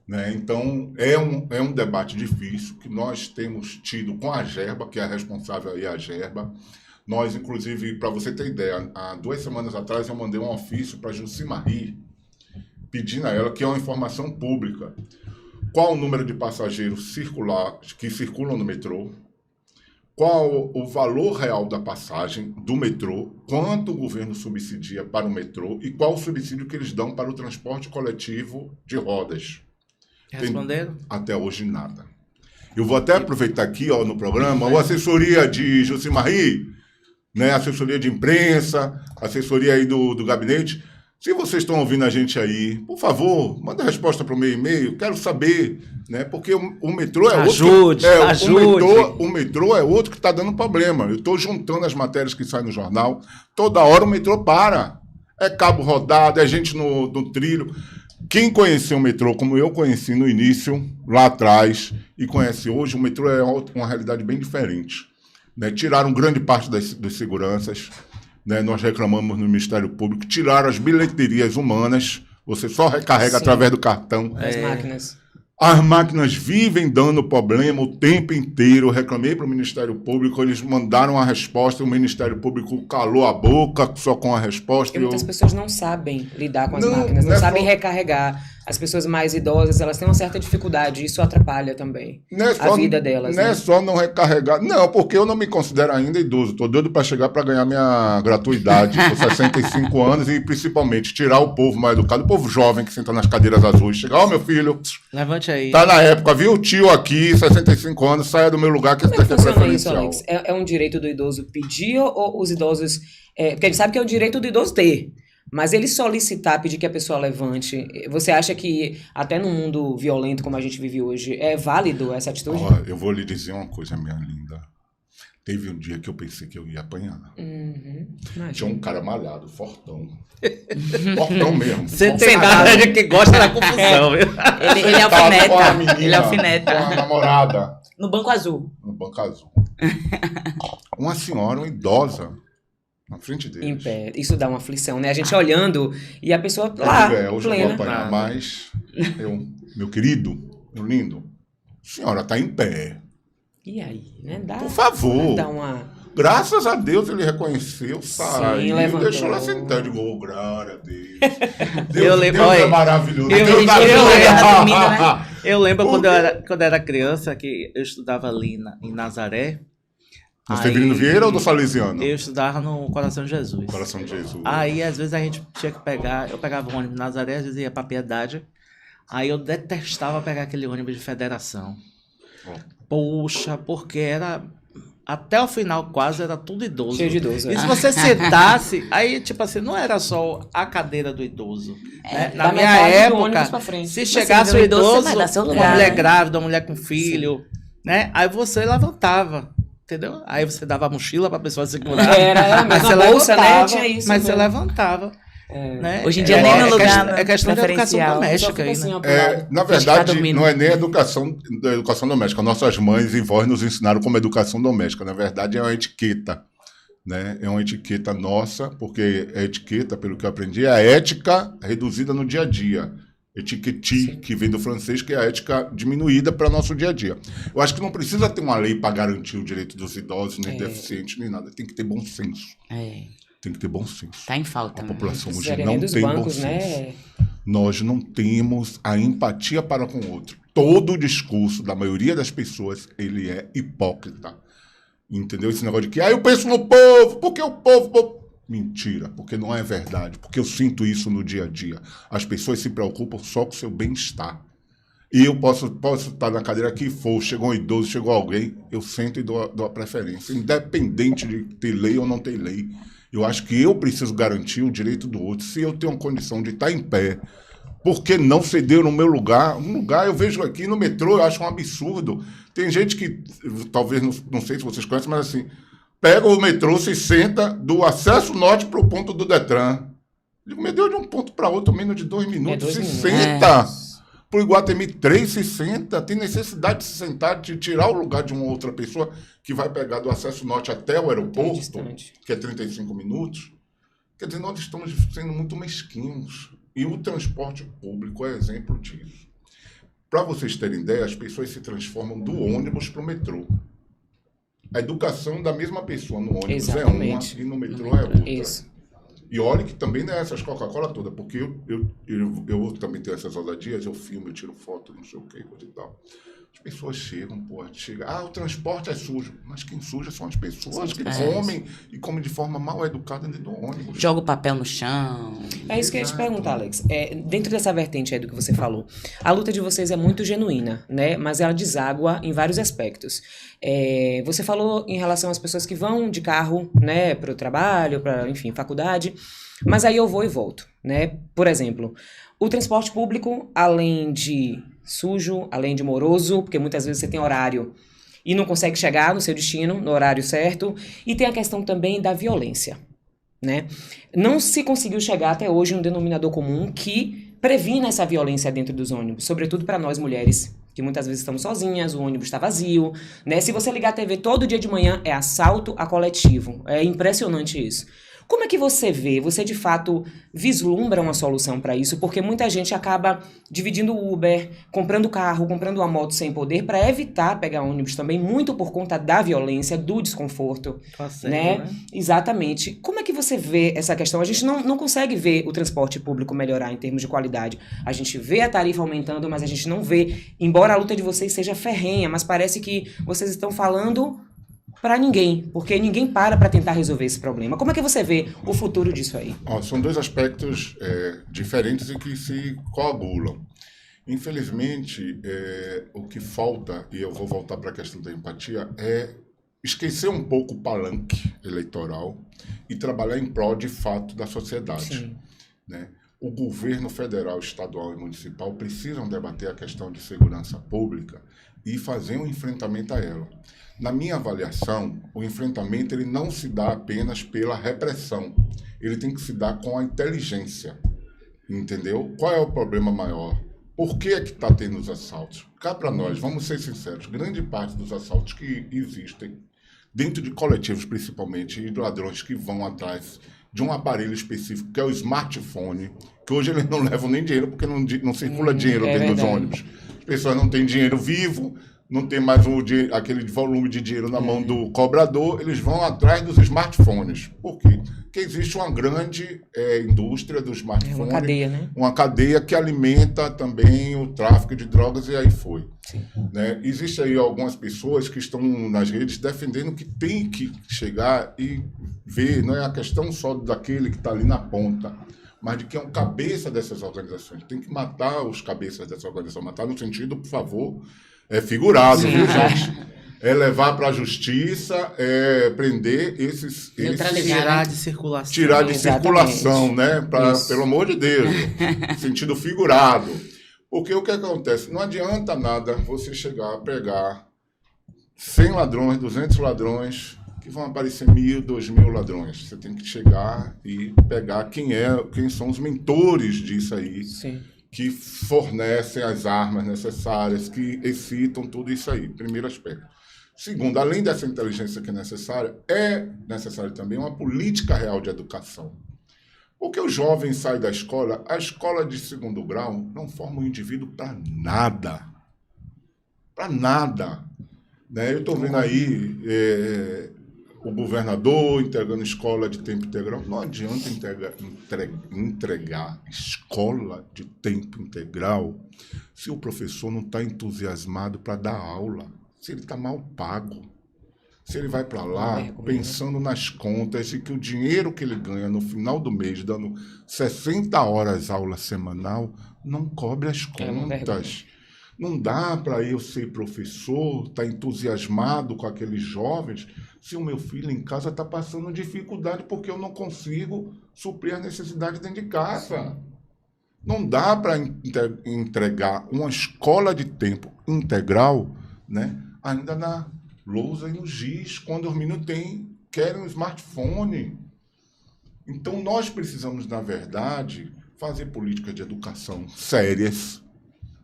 Né? Então, é um debate difícil que nós temos tido com a Gerba, que é a responsável aí, a Gerba. Nós, inclusive, para você ter ideia, há 2 semanas atrás eu mandei um ofício para a Jucimari, pedindo a ela, que é uma informação pública, qual o número de passageiros que circulam no metrô, qual o valor real da passagem do metrô, quanto o governo subsidia para o metrô e qual o subsídio que eles dão para o transporte coletivo de rodas. Responderam? Até hoje, nada. Eu vou até aproveitar aqui no programa, a assessoria de Jucimari, né, assessoria de imprensa, assessoria aí do gabinete. Se vocês estão ouvindo a gente aí, por favor, manda a resposta para o meu e-mail, quero saber, né? Porque o metrô é outro. Ajude. O metrô é outro que está dando problema. Eu estou juntando as matérias que saem no jornal. Toda hora o metrô para. É cabo rodado, é gente no trilho. Quem conheceu o metrô, como eu conheci no início, lá atrás, e conhece hoje, o metrô é uma realidade bem diferente. Né? Tiraram grande parte das seguranças. Né, nós reclamamos no Ministério Público, tiraram as bilheterias humanas, você só recarrega através do cartão. As máquinas. As máquinas vivem dando problema o tempo inteiro. Eu reclamei para o Ministério Público, eles mandaram a resposta, o Ministério Público calou a boca só com a resposta. Porque muitas pessoas não sabem lidar com as máquinas, não sabem recarregar. As pessoas mais idosas, elas têm uma certa dificuldade, isso atrapalha também a vida delas. Não é só não recarregar. Não, porque eu não me considero ainda idoso. Estou doido para chegar para ganhar minha gratuidade com 65 anos e, principalmente, tirar o povo mais educado, o povo jovem que senta nas cadeiras azuis. Chegar, meu filho, levante aí. Tá na época, viu? Tio aqui, 65 anos, saia do meu lugar que esse daqui é preferencial. Isso, Alex? É um direito do idoso pedir ou os idosos... porque a gente sabe que é o direito do idoso ter. Mas ele solicitar, pedir que a pessoa levante, você acha que até num mundo violento como a gente vive hoje, é válido essa atitude? Eu vou lhe dizer uma coisa, minha linda. Teve um dia que eu pensei que eu ia apanhar. Tinha um cara malhado, fortão. Fortão mesmo. Você tem cara de que gosta da confusão, viu? Ele alfineta. Ele alfineta. Com a namorada. No banco azul. No banco azul. Uma senhora, uma idosa, na frente deles. Em pé. Isso dá uma aflição, né? A gente olhando e a pessoa lá, hoje eu vou apanhar, mas meu querido, meu lindo, a senhora está em pé. E aí, né? Por favor. Dá uma... Graças a Deus ele reconheceu, saiu, levantou. deixou ela sentar de gol, glória a Deus. Deus é maravilhoso. Eu lembro quando eu era criança, que eu estudava ali em Nazaré. No Severino Vieira ou do Salesiano? Eu estudava no Coração de Jesus. Coração de Jesus. Aí, às vezes, a gente tinha que pegar... Eu pegava o ônibus em Nazaré, às vezes ia pra Piedade. Aí eu detestava pegar aquele ônibus de Federação. Poxa, porque era... Até o final, quase, era tudo idoso. Cheio de idoso. E se você sentasse... Aí, tipo assim, não era só a cadeira do idoso. Né? Na minha época, se chegasse o idoso, uma mulher grávida, uma mulher com filho, né? Aí você levantava. Entendeu? Aí você dava a mochila pra pessoa segurar. Mas você bolsa, né? Tinha isso. Mas você levantava. Né? Hoje em dia nem no lugar é questão da educação doméstica aí, né? Na verdade, não é nem educação doméstica. Nossas mães e vós nos ensinaram como educação doméstica. Na verdade, é uma etiqueta. Né? É uma etiqueta nossa, porque a etiqueta, pelo que eu aprendi, é a ética reduzida no dia a dia. Etiquette, que vem do francês, que é a ética diminuída para nosso dia a dia. Eu acho que não precisa ter uma lei para garantir o direito dos idosos, nem deficientes, nem nada. Tem que ter bom senso. Tem que ter bom senso. Tá em falta. A população hoje não tem bom senso. Né? Nós não temos a empatia para com o outro. Todo o discurso da maioria das pessoas, ele é hipócrita. Entendeu? Esse negócio de que eu penso no povo, porque o povo... Mentira, porque não é verdade, porque eu sinto isso no dia a dia. As pessoas se preocupam só com o seu bem-estar. E eu posso estar na cadeira que for, chegou um idoso, chegou alguém, eu sento e dou a preferência, independente de ter lei ou não ter lei. Eu acho que eu preciso garantir o direito do outro. Se eu tenho condição de estar em pé, por que não ceder no meu lugar? Um lugar, eu vejo aqui no metrô, eu acho um absurdo. Tem gente que, talvez, não sei se vocês conhecem, mas assim... pega o metrô, se senta do acesso norte para o ponto do Detran. Digo, meu Deus, de um ponto para outro, menos de 2 minutos, se senta. Para o Iguatemi 3, se senta. Tem necessidade de se sentar, de tirar o lugar de uma outra pessoa que vai pegar do acesso norte até o aeroporto, que é 35 minutos. Quer dizer, nós estamos sendo muito mesquinhos. E o transporte público é exemplo disso. Para vocês terem ideia, as pessoas se transformam do ônibus para o metrô. A educação da mesma pessoa no ônibus é uma e no metrô é outra. Isso. E olha que também não é essas Coca-Cola toda, porque eu também tenho essas ousadias, eu filmo, eu tiro foto, não sei o que, coisa e tal. As pessoas chegam, o transporte é sujo. Mas quem suja são as pessoas que comem e comem de forma mal educada dentro do ônibus. Joga o papel no chão. É isso que eu ia te perguntar, Alex. Dentro dessa vertente aí do que você falou, a luta de vocês é muito genuína, né? Mas ela deságua em vários aspectos. Você falou em relação às pessoas que vão de carro, né, para o trabalho, para, enfim, faculdade. Mas aí eu vou e volto, né? Por exemplo, o transporte público, além de sujo, além de moroso, porque muitas vezes você tem horário e não consegue chegar no seu destino, no horário certo, e tem a questão também da violência, né? Não se conseguiu chegar até hoje um denominador comum que previna essa violência dentro dos ônibus, sobretudo para nós mulheres, que muitas vezes estamos sozinhas, o ônibus está vazio, né? Se você ligar a TV todo dia de manhã, é assalto a coletivo, é impressionante isso. Como é que você vê? Você, de fato, vislumbra uma solução para isso? Porque muita gente acaba dividindo o Uber, comprando carro, comprando uma moto sem poder para evitar pegar ônibus também, muito por conta da violência, do desconforto. Tá certo, né? Exatamente. Como é que você vê essa questão? A gente não consegue ver o transporte público melhorar em termos de qualidade. A gente vê a tarifa aumentando, mas a gente não vê, embora a luta de vocês seja ferrenha, mas parece que vocês estão falando para ninguém, porque ninguém para tentar resolver esse problema. Como é que você vê o futuro disso aí? São dois aspectos diferentes e que se coagulam. Infelizmente, o que falta, e eu vou voltar para a questão da empatia, é esquecer um pouco o palanque eleitoral e trabalhar em prol, de fato, da sociedade. Sim. Né? O governo federal, estadual e municipal precisam debater a questão de segurança pública e fazer um enfrentamento a ela. Na minha avaliação, o enfrentamento ele não se dá apenas pela repressão, ele tem que se dar com a inteligência, entendeu? Qual é o problema maior? Por que é que está tendo os assaltos? Cá para nós, vamos ser sinceros, grande parte dos assaltos que existem, dentro de coletivos principalmente, e de ladrões que vão atrás de um aparelho específico, que é o smartphone, que hoje eles não levam nem dinheiro, porque não circula dinheiro dentro dos ônibus. As pessoas não têm dinheiro vivo, não tem mais aquele volume de dinheiro na mão do cobrador, eles vão atrás dos smartphones. Por quê? Porque existe uma grande indústria do smartphone. Uma cadeia, né? Uma cadeia que alimenta também o tráfico de drogas e aí foi. Né? Existem aí algumas pessoas que estão nas redes defendendo que tem que chegar e ver, não é a questão só daquele que está ali na ponta, mas de que é um cabeça dessas organizações. Tem que matar os cabeças dessa organização. Matar no sentido, por favor, figurado, viu, gente? Levar para a justiça, prender esses tirar de circulação. Tirar de circulação, né? Pelo amor de Deus. Sentido figurado. Porque o que acontece? Não adianta nada você chegar a pegar 100 ladrões, 200 ladrões, que vão aparecer 1.000, 2.000 ladrões. Você tem que chegar e pegar quem são os mentores disso aí. Sim. Que fornecem as armas necessárias, que excitam tudo isso aí. Primeiro aspecto. Segundo, além dessa inteligência que é necessário também uma política real de educação. Porque o jovem sai da escola, a escola de segundo grau não forma um indivíduo para nada. Para nada. Né? Eu estou vendo aí o governador entregando escola de tempo integral. Não adianta entregar escola de tempo integral se o professor não está entusiasmado para dar aula, se ele está mal pago, se ele vai para lá pensando nas contas e que o dinheiro que ele ganha no final do mês, dando 60 horas aula semanal, não cobre as contas. Não dá para eu ser professor, estar entusiasmado com aqueles jovens, se o meu filho em casa está passando dificuldade porque eu não consigo suprir as necessidades dentro de casa. Não dá para entregar uma escola de tempo integral, né, ainda na lousa e no giz, quando os meninos têm querem um smartphone. Então, nós precisamos, na verdade, fazer políticas de educação sérias,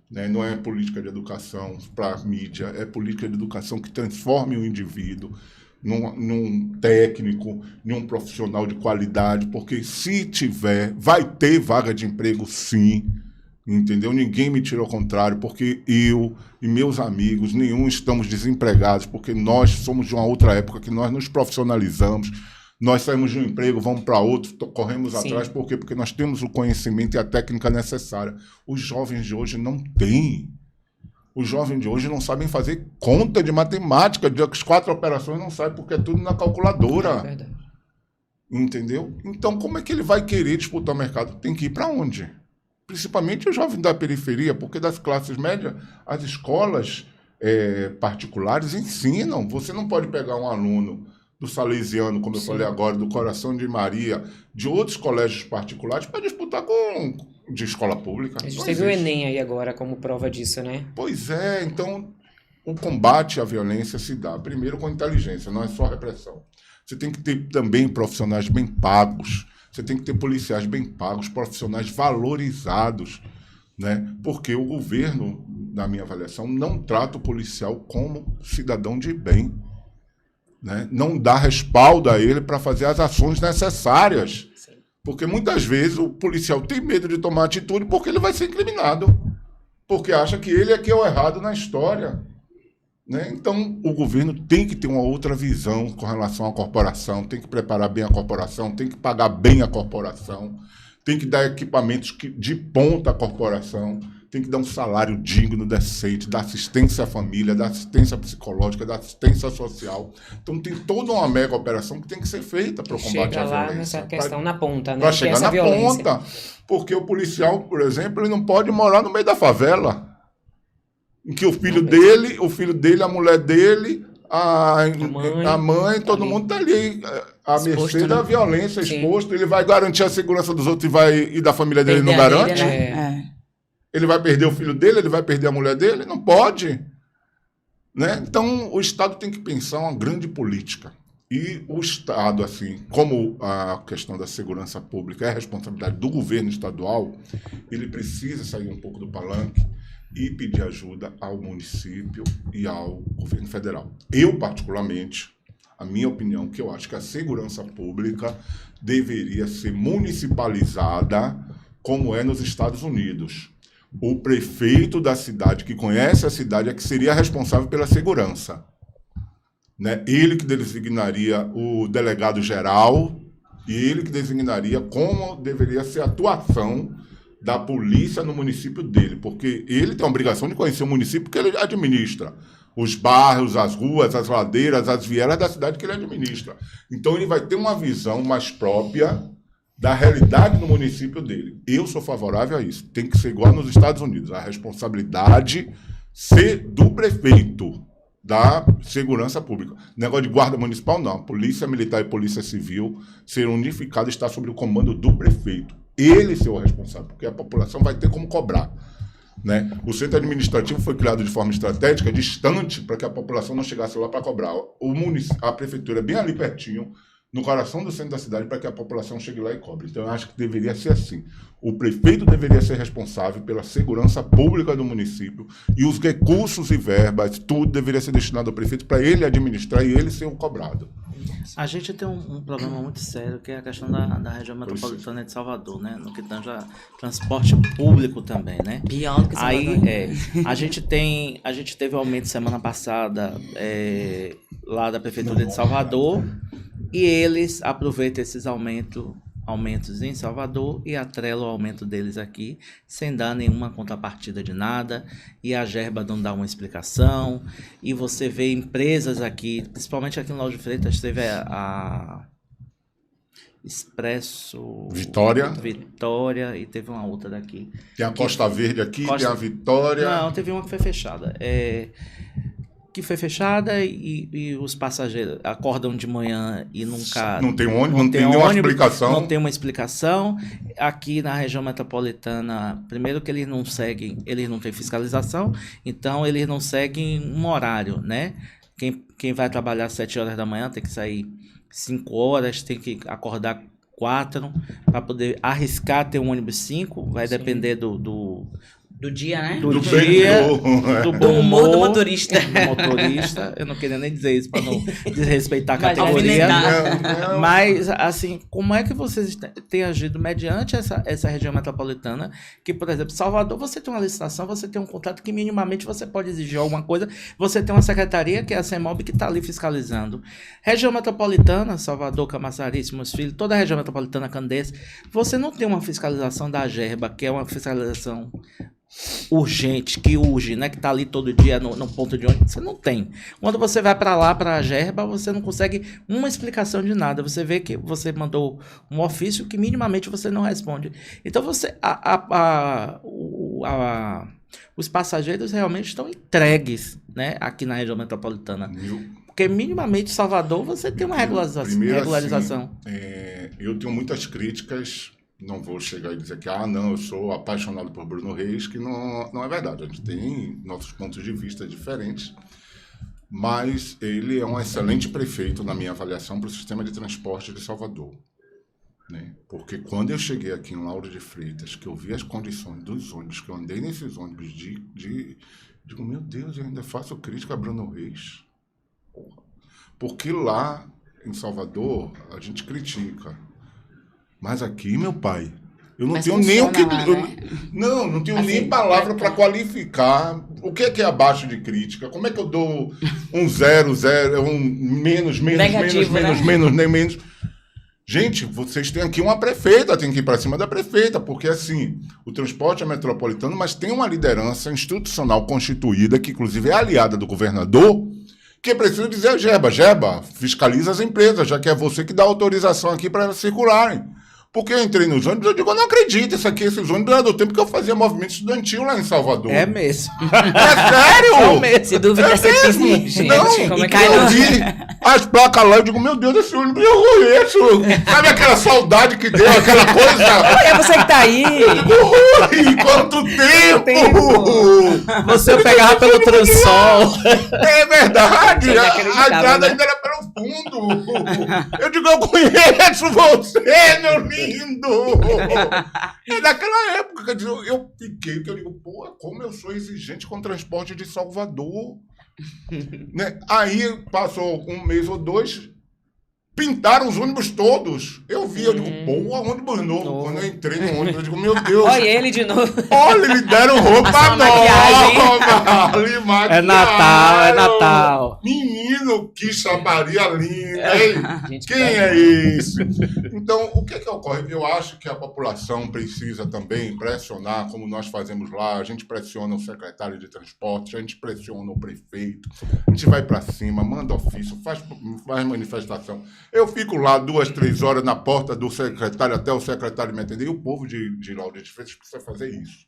né? Não é política de educação para a mídia, é política de educação que transforme o indivíduo num técnico, num profissional de qualidade, porque se tiver, vai ter vaga de emprego sim, entendeu? Ninguém me tira ao contrário, porque eu e meus amigos, nenhum estamos desempregados, porque nós somos de uma outra época que nós nos profissionalizamos, nós saímos de um emprego, vamos para outro, corremos atrás, por quê? Porque nós temos o conhecimento e a técnica necessária. Os jovens de hoje não têm. Os jovens de hoje não sabem fazer conta de matemática, as 4 operações não sabem, porque é tudo na calculadora. É verdade. Entendeu? Então, como é que ele vai querer disputar o mercado? Tem que ir para onde? Principalmente os jovens da periferia, porque das classes médias, as escolas particulares ensinam. Você não pode pegar um aluno do Salesiano, como eu falei agora, do Coração de Maria, de outros colégios particulares, para disputar de escola pública. A gente teve o Enem aí agora como prova disso, né? Pois é, então o combate à violência se dá primeiro com inteligência, não é só repressão. Você tem que ter também profissionais bem pagos, você tem que ter policiais bem pagos, profissionais valorizados, né? Porque o governo, na minha avaliação, não trata o policial como cidadão de bem, né? Não dá respaldo a ele para fazer as ações necessárias. Porque muitas vezes o policial tem medo de tomar atitude porque ele vai ser incriminado. Porque acha que ele é que é o errado na história. Né? Então, o governo tem que ter uma outra visão com relação à corporação, tem que preparar bem a corporação, tem que pagar bem a corporação, tem que dar equipamentos de ponta à corporação, tem que dar um salário digno, decente, da assistência à família, da assistência psicológica, da assistência social. Então, tem toda uma mega operação que tem que ser feita para o combate à violência. Chega lá nessa questão na ponta, né? Para chegar na ponta. Porque o policial, por exemplo, ele não pode morar no meio da favela. Em que o filho dele, a mulher dele, a mãe, todo mundo está ali à mercê da violência, exposto. Ele vai garantir a segurança dos outros e da família dele não garante? Ele vai perder o filho dele? Ele vai perder a mulher dele? Não pode. Né? Então, o Estado tem que pensar uma grande política. E o Estado, assim, como a questão da segurança pública é a responsabilidade do governo estadual, ele precisa sair um pouco do palanque e pedir ajuda ao município e ao governo federal. Eu, particularmente, a minha opinião, que eu acho que a segurança pública deveria ser municipalizada como é nos Estados Unidos. O prefeito da cidade, que conhece a cidade, é que seria responsável pela segurança. Né? Ele que designaria o delegado geral e ele que designaria como deveria ser a atuação da polícia no município dele, porque ele tem a obrigação de conhecer o município que ele administra, os bairros, as ruas, as ladeiras, as vielas da cidade que ele administra. Então ele vai ter uma visão mais própria da realidade do município dele. Eu sou favorável a isso. Tem que ser igual nos Estados Unidos. A responsabilidade ser do prefeito da segurança pública. Negócio de guarda municipal, não. Polícia Militar e Polícia Civil ser unificado está sob o comando do prefeito. Ele ser o responsável, porque a população vai ter como cobrar. Né? O centro administrativo foi criado de forma estratégica, distante, para que a população não chegasse lá para cobrar. A prefeitura é bem ali pertinho, no coração do centro da cidade, para que a população chegue lá e cobre. Então, eu acho que deveria ser assim. O prefeito deveria ser responsável pela segurança pública do município e os recursos e verbas, tudo deveria ser destinado ao prefeito para ele administrar e ele ser o cobrado. A gente tem um problema muito sério, que é a questão da região metropolitana de Salvador, né? No que tange a transporte público também, né? Pior do que Salvador. Aí, a gente teve um aumento semana passada lá da Prefeitura de Salvador, e eles aproveitam esses aumentos em Salvador e atrelam o aumento deles aqui, sem dar nenhuma contrapartida de nada, e a Gerba não dá uma explicação, e você vê empresas aqui, principalmente aqui no Lauro de Freitas, teve a Expresso... Vitória, e teve uma outra daqui. Tem a Costa Verde aqui, tem a Vitória... Não, teve uma que foi fechada. Que foi fechada e os passageiros acordam de manhã e nunca... Não tem ônibus, não tem nenhuma explicação. Não tem uma explicação. Aqui na região metropolitana, primeiro que eles não têm fiscalização, então eles não seguem um horário, né? Quem vai trabalhar às 7 horas da manhã tem que sair 5 horas, tem que acordar 4 para poder arriscar ter um ônibus 5, vai depender Do dia, né? do dia, do Do bom humor do humor motorista. do motorista. Eu não queria nem dizer isso para não desrespeitar a Mas categoria. alfinetar. Mas, assim, como é que vocês têm agido mediante essa região metropolitana? Que, por exemplo, Salvador, você tem uma licitação, você tem um contrato que minimamente você pode exigir alguma coisa, você tem uma secretaria, que é a CEMOB, que está ali fiscalizando. Região metropolitana, Salvador, Camaçari, Simões Filho, toda a região metropolitana, Candeias, você não tem uma fiscalização da AGERBA, que é uma fiscalização urgente, que urge, né, que tá ali todo dia no ponto de ônibus, você não tem. Quando você vai para lá, para a Gerba, você não consegue uma explicação de nada. Você vê que você mandou um ofício que minimamente você não responde. Então os passageiros realmente estão entregues, né, aqui na região metropolitana. Porque minimamente Salvador você tem uma regularização. Assim, eu tenho muitas críticas. Não vou chegar e dizer que, não, eu sou apaixonado por Bruno Reis, que não é verdade. A gente tem nossos pontos de vista diferentes, mas ele é um excelente prefeito, na minha avaliação, para o sistema de transporte de Salvador. Né? Porque quando eu cheguei aqui em Lauro de Freitas, que eu vi as condições dos ônibus, que eu andei nesses ônibus, digo, meu Deus, eu ainda faço crítica a Bruno Reis. Porra. Porque lá em Salvador, a gente critica. Mas aqui, meu pai, eu não tenho nem o que... Não tenho assim, nem palavra para qualificar. O que é abaixo de crítica? Como é que eu dou um 0, um menos, negativo, menos? Gente, vocês têm aqui uma prefeita, tem que ir para cima da prefeita, porque assim, o transporte é metropolitano, mas tem uma liderança institucional constituída, que inclusive é aliada do governador, que precisa dizer a Gerba, fiscaliza as empresas, já que é você que dá autorização aqui para elas circularem. Porque eu entrei nos ônibus, eu digo, eu não acredito, esses ônibus eram do tempo que eu fazia movimento estudantil lá em Salvador. É mesmo. É sério? É mesmo. Se dúvida, você tem gente. Não, como é que eu vi as placas lá, eu digo, meu Deus, esse ônibus eu conheço. Sabe aquela saudade que deu, aquela coisa? É você que tá aí. Ui, quanto tempo! Você pegava pelo Transol. É verdade, Você a entrada né? ainda era pelo fundo. Eu digo, eu conheço você, meu lindo. E naquela época, quer dizer, eu fiquei, que eu digo, pô, como eu sou exigente com o transporte de Salvador. Né? Aí passou 1 mês ou 2, pintaram os ônibus todos. Eu vi, eu digo, pô, ônibus novo. Quando eu entrei no ônibus, eu digo, meu Deus. Olha ele de novo. Olha, eles deram roupa nova. É Natal. Menino, que chamaria linda, hein? Quem é esse? Então, o que ocorre? Eu acho que a população precisa também pressionar, como nós fazemos lá. A gente pressiona o secretário de transporte, a gente pressiona o prefeito, a gente vai para cima, manda ofício, faz manifestação. Eu fico lá 2, 3 horas na porta do secretário, até o secretário me atender, e o povo de Lauro de Freitas precisa fazer isso.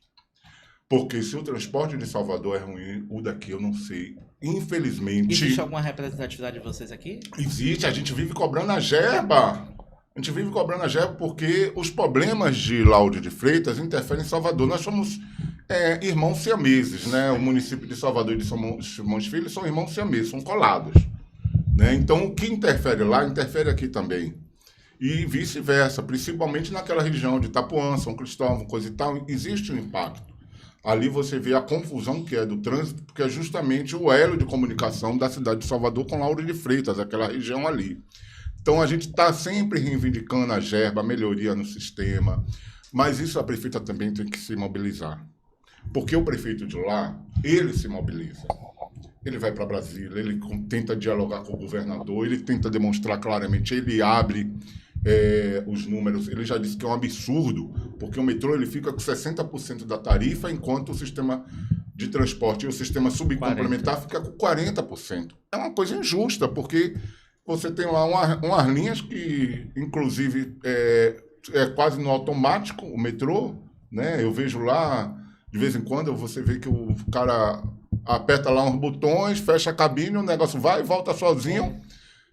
Porque se o transporte de Salvador é ruim, o daqui eu não sei. Infelizmente... Existe alguma representatividade de vocês aqui? Existe, a gente vive cobrando a Gerba. A gente vive cobrando a Gerba porque os problemas de Lauro de Freitas interferem em Salvador. Nós somos irmãos siameses, né? O município de Salvador e de Simões Filho são irmãos siameses, são colados. Né? Então, o que interfere lá, interfere aqui também. E vice-versa, principalmente naquela região de Itapuã, São Cristóvão, coisa e tal, existe um impacto. Ali você vê a confusão que é do trânsito, porque é justamente o elo de comunicação da cidade de Salvador com Lauro de Freitas, aquela região ali. Então, a gente está sempre reivindicando a Gerba, a melhoria no sistema, mas isso a prefeita também tem que se mobilizar. Porque o prefeito de lá, ele se mobiliza. Ele vai para Brasília, ele tenta dialogar com o governador, ele tenta demonstrar claramente, ele abre os números. Ele já disse que é um absurdo, porque o metrô ele fica com 60% da tarifa, enquanto o sistema de transporte e o sistema subcomplementar fica com 40%. É uma coisa injusta, porque você tem lá umas linhas que, inclusive, é quase no automático, o metrô, né? Eu vejo lá, de vez em quando, você vê que o cara aperta lá uns botões, fecha a cabine, o negócio vai e volta sozinho.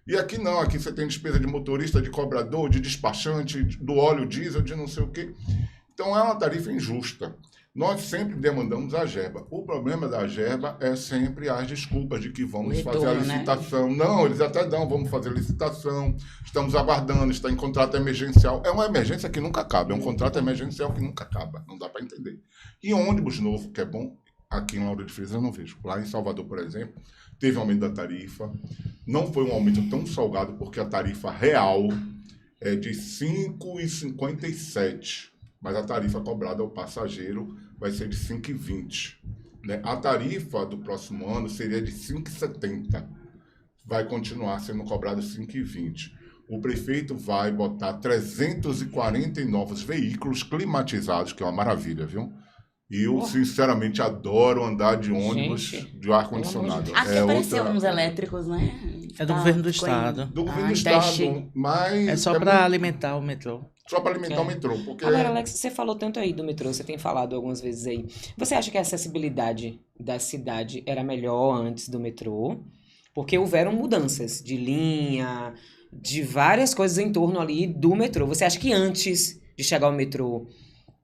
E aqui não, aqui você tem despesa de motorista, de cobrador, de despachante, do óleo diesel, de não sei o quê. Então é uma tarifa injusta. Nós sempre demandamos a gerba. O problema da gerba é sempre as desculpas de que vamos fazer a licitação. Né? Não, eles até dão, vamos fazer licitação, estamos aguardando, está em contrato emergencial. É uma emergência que nunca acaba, é um contrato emergencial que nunca acaba, não dá para entender. E ônibus novo, que é bom, aqui em Lauro de Freitas eu não vejo. Lá em Salvador, por exemplo, teve um aumento da tarifa, não foi um aumento tão salgado, porque a tarifa real é de R$ 5,57, mas a tarifa cobrada ao passageiro vai ser de R$ 5,20. Né? A tarifa do próximo ano seria de R$ 5,70. Vai continuar sendo cobrado R$ 5,20. O prefeito vai botar 340 novos veículos climatizados, que é uma maravilha, viu? E eu, sinceramente, adoro andar de ônibus de ar-condicionado. Aqui apareceu uns elétricos, né? É do governo do estado. Do governo do estado, mas... É só para alimentar o metrô. Só para alimentar o metrô. Porque... Agora, Alex, você falou tanto aí do metrô, você tem falado algumas vezes aí. Você acha que a acessibilidade da cidade era melhor antes do metrô? Porque houveram mudanças de linha, de várias coisas em torno ali do metrô. Você acha que antes de chegar ao metrô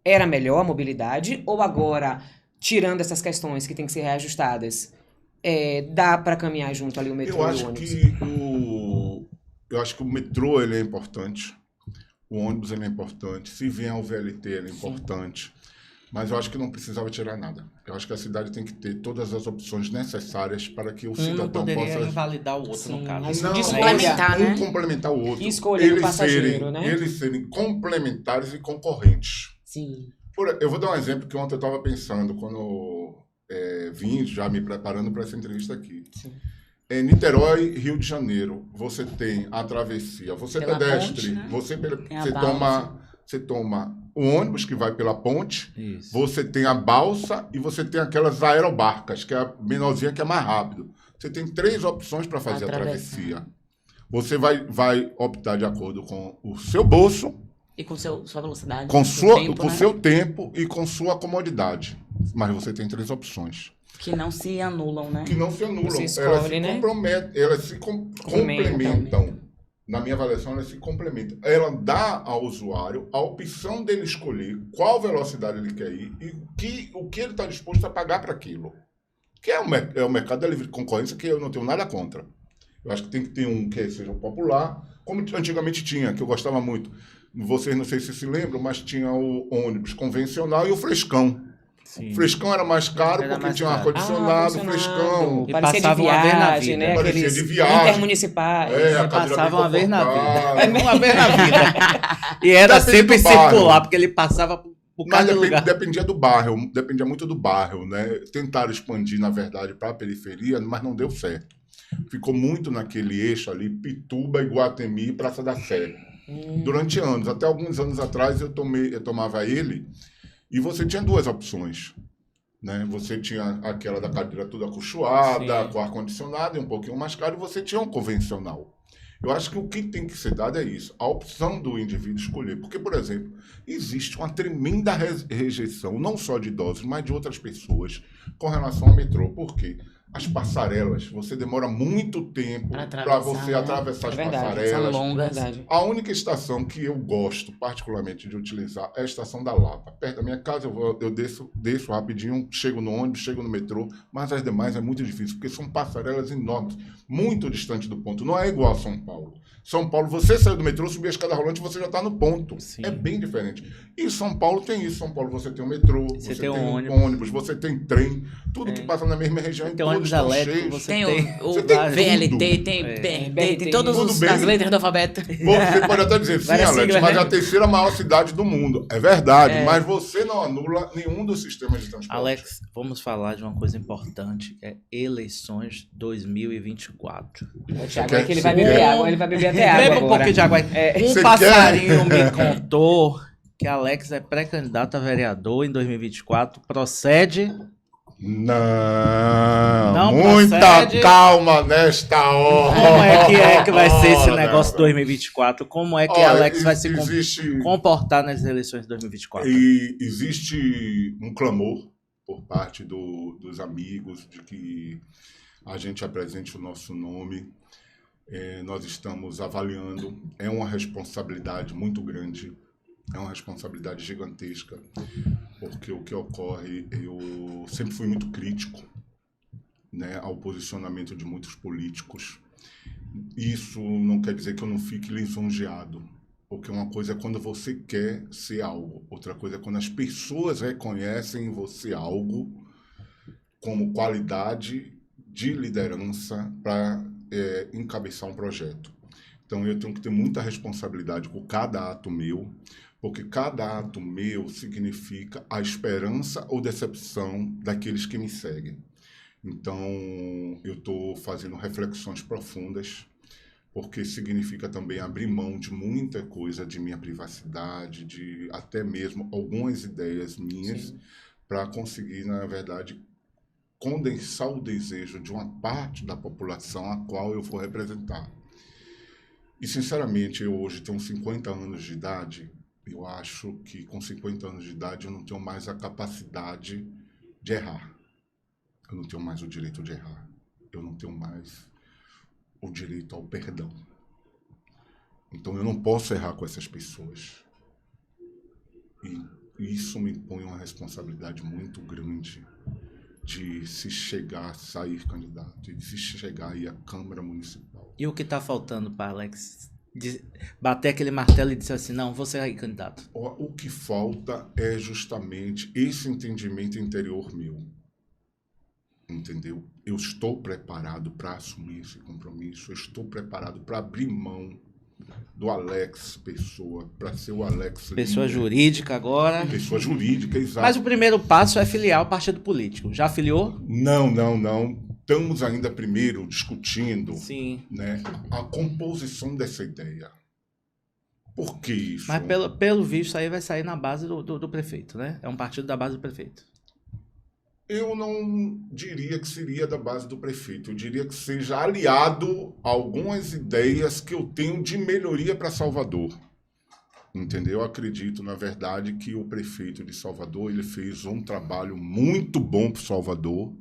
era melhor a mobilidade? Ou agora, tirando essas questões que têm que ser reajustadas, dá para caminhar junto ali o metrô e o ônibus? Eu acho que o metrô ele é importante. O ônibus ele é importante. Se vier o VLT, ele é importante. Mas eu acho que não precisava tirar nada. Eu acho que a cidade tem que ter todas as opções necessárias para que o cidadão poderia possa... invalidar o outro, no caso. Não, complementar, né? Complementar o outro. E escolher o passageiro, né? Eles serem complementares e concorrentes. Sim. Eu vou dar um exemplo que ontem eu estava pensando, quando vim já me preparando para essa entrevista aqui. Sim. Niterói, Rio de Janeiro, você tem a travessia, você Pela pedestre, ponte, né? você toma o ônibus que vai pela ponte, Isso. você tem a balsa e você tem aquelas aerobarcas, que é a menorzinha que é mais rápido. Você tem 3 opções para fazer a travessia. Você vai optar de acordo com o seu bolso, E com sua velocidade. com tempo, né? seu tempo e com sua comodidade. Mas você tem 3 opções. Que não se anulam, né? Que não se anulam. Você escolhe, Elas se complementam. Na minha avaliação, elas se complementam. Ela dá ao usuário a opção dele escolher qual velocidade ele quer ir e o que ele está disposto a pagar para aquilo. Que é o mercado da livre concorrência, que eu não tenho nada contra. Eu acho que tem que ter um que seja popular, como antigamente tinha, que eu gostava muito. Vocês não sei se lembram, mas tinha o ônibus convencional e o frescão. Sim. O frescão era mais caro Era porque mais tinha um caro. ar-condicionado, frescão. E Parecia de passava uma vez na viagem, vida. né? Parecia Aqueles de viagem. intermunicipais. A cadeira Passava bem uma vez na confortável. vida. Uma vez na vida. E era Depende sempre do bairro. circular, porque ele passava por Mas cada lugar. dependia do bairro, dependia muito do bairro, né? Tentaram expandir, na verdade, para a periferia, mas não deu certo. Ficou muito naquele eixo ali, Pituba, Iguatemi e Praça da Sé. Durante anos, até alguns anos atrás, eu tomava ele e você tinha 2 opções. Né? Você tinha aquela da cadeira toda acolchoada, com ar-condicionado e um pouquinho mais caro, e você tinha um convencional. Eu acho que o que tem que ser dado é isso, a opção do indivíduo escolher. Porque, por exemplo, existe uma tremenda rejeição, não só de idosos, mas de outras pessoas, com relação ao metrô. Por quê? As passarelas, você demora muito tempo para você atravessar as passarelas. São longas. A única estação que eu gosto particularmente de utilizar é a estação da Lapa. Perto da minha casa, eu desço rapidinho, chego no ônibus, chego no metrô, mas as demais é muito difícil, porque são passarelas enormes, muito distante do ponto. Não é igual a São Paulo. São Paulo, você saiu do metrô, subir a escada rolante, você já está no ponto. Sim. É bem diferente. E São Paulo tem isso. São Paulo você tem o metrô, você tem um ônibus, você tem trem, tudo que passa na mesma região. Tem ônibus elétrico, você Tem o Você tem VLT, tem BRT, tem todas as letras do alfabeto. Você pode até dizer, sim, Várias Alex, siglas, mas né? é a 3ª maior cidade do mundo. É verdade, mas você não anula nenhum dos sistemas de transporte. Alex, vamos falar de uma coisa importante, que é eleições 2024. O Thiago é que ele vai beber água, ele vai beber até água Beba um agora. pouquinho de água aí. Você Passarinho me contou que Alex é pré-candidato a vereador em 2024. Procede? Não, Não muita procede. calma nesta hora. Como é que vai ser esse negócio 2024? Como é que Olha, Alex vai se existe, comportar nas eleições de 2024? e existe um clamor por parte dos amigos de que a gente apresente o nosso nome. Nós estamos avaliando. É uma responsabilidade muito grande. É uma responsabilidade gigantesca, porque o que ocorre, eu sempre fui muito crítico, né, ao posicionamento de muitos políticos. Isso não quer dizer que eu não fique lisonjeado, porque uma coisa é quando você quer ser algo, outra coisa é quando as pessoas reconhecem em você algo como qualidade de liderança para encabeçar um projeto. Então eu tenho que ter muita responsabilidade com cada ato meu, porque cada ato meu significa a esperança ou decepção daqueles que me seguem. Então, eu estou fazendo reflexões profundas, porque significa também abrir mão de muita coisa, de minha privacidade, de até mesmo algumas ideias minhas, para conseguir, na verdade, condensar o desejo de uma parte da população a qual eu vou representar. E, sinceramente, eu hoje tenho 50 anos de idade. Eu acho que com 50 anos de idade eu não tenho mais a capacidade de errar. Eu não tenho mais o direito de errar. Eu não tenho mais o direito ao perdão. Então eu não posso errar com essas pessoas. E isso me impõe uma responsabilidade muito grande de se chegar a sair candidato, e de se chegar aí à Câmara Municipal. E o que está faltando para Alex bater aquele martelo e dizer assim, não, vou ser aí candidato? O que falta é justamente esse entendimento interior meu. Entendeu? Eu estou preparado para assumir esse compromisso, eu estou preparado para abrir mão do Alex Pessoa, para ser o Alex Pessoa líder. Jurídica agora. Pessoa jurídica, exato. Mas o primeiro passo é filiar o partido político. Já filiou? Não. Estamos ainda primeiro discutindo, Sim. Né, a composição dessa ideia. Por que isso? Mas pelo visto, isso aí vai sair na base do prefeito, né? É um partido da base do prefeito. Eu não diria que seria da base do prefeito. Eu diria que seja aliado a algumas ideias que eu tenho de melhoria para Salvador. Entendeu? Eu acredito, na verdade, que o prefeito de Salvador ele fez um trabalho muito bom para Salvador.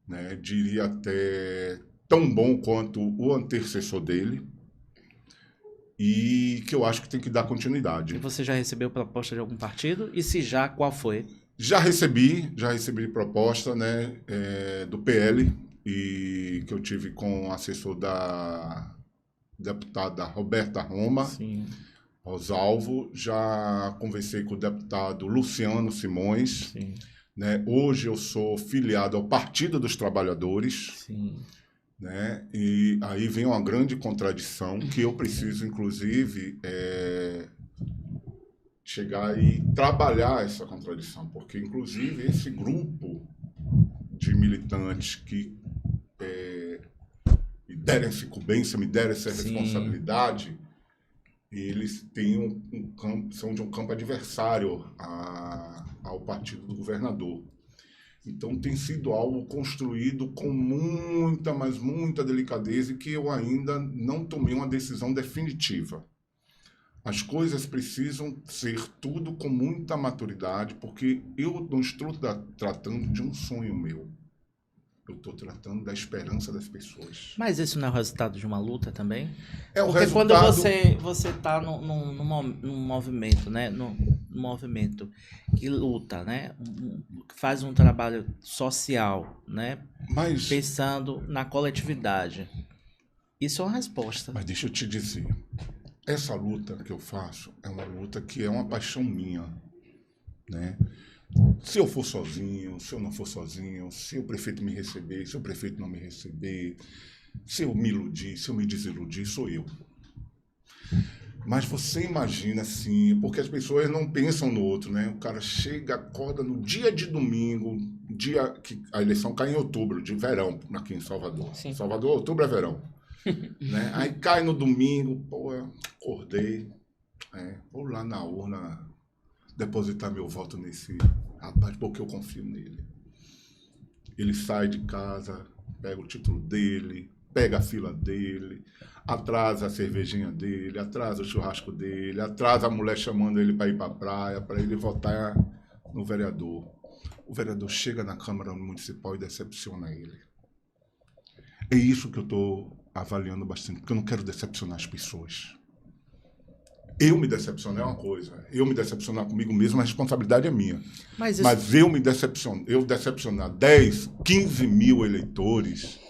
Né? Diria até tão bom quanto o antecessor dele. E que eu acho que tem que dar continuidade. E você já recebeu proposta de algum partido? E se já, qual foi? Já recebi proposta, né, do PL, e que eu tive com o assessor da deputada Roberta Roma, Sim. Rosalvo. Já conversei com o deputado Luciano Simões. Sim. Né? Hoje eu sou filiado ao Partido dos Trabalhadores. Sim. Né? E aí vem uma grande contradição que eu preciso, inclusive, chegar e trabalhar essa contradição, porque, inclusive, esse grupo de militantes que me deram essa incumbência, me deram essa responsabilidade, eles têm um campo, são de um campo adversário ao partido do governador. Então, tem sido algo construído com muita, mas muita delicadeza, e que eu ainda não tomei uma decisão definitiva. As coisas precisam ser tudo com muita maturidade, porque eu não estou tratando de um sonho meu. Eu estou tratando da esperança das pessoas. Mas isso não é o resultado de uma luta também? É o Porque resultado... quando você está num movimento, né? Num movimento que luta, né? Que faz um trabalho social, né? Mas... pensando na coletividade. Isso é uma resposta. Mas deixa eu te dizer, essa luta que eu faço é uma luta que é uma paixão minha, né? Se eu for sozinho, se eu não for sozinho, se o prefeito me receber, se o prefeito não me receber, se eu me iludir, se eu me desiludir, sou eu. Mas você imagina assim, porque as pessoas não pensam no outro, né? O cara chega, acorda no dia de domingo, dia que a eleição cai em outubro, de verão, aqui em Salvador. Sim. Salvador, outubro é verão. Né? Aí cai no domingo, pô, eu acordei, vou lá na urna depositar meu voto nesse rapaz, porque eu confio nele. Ele sai de casa, pega o título dele, pega a fila dele, atrasa a cervejinha dele, atrasa o churrasco dele, atrasa a mulher chamando ele para ir para a praia, para ele votar no vereador. O vereador chega na Câmara Municipal e decepciona ele. É isso que eu estou avaliando bastante, porque eu não quero decepcionar as pessoas. Eu me decepcionar é uma coisa. Eu me decepcionar comigo mesmo, a responsabilidade é minha. Mas eu decepcionar 10, 15 mil eleitores,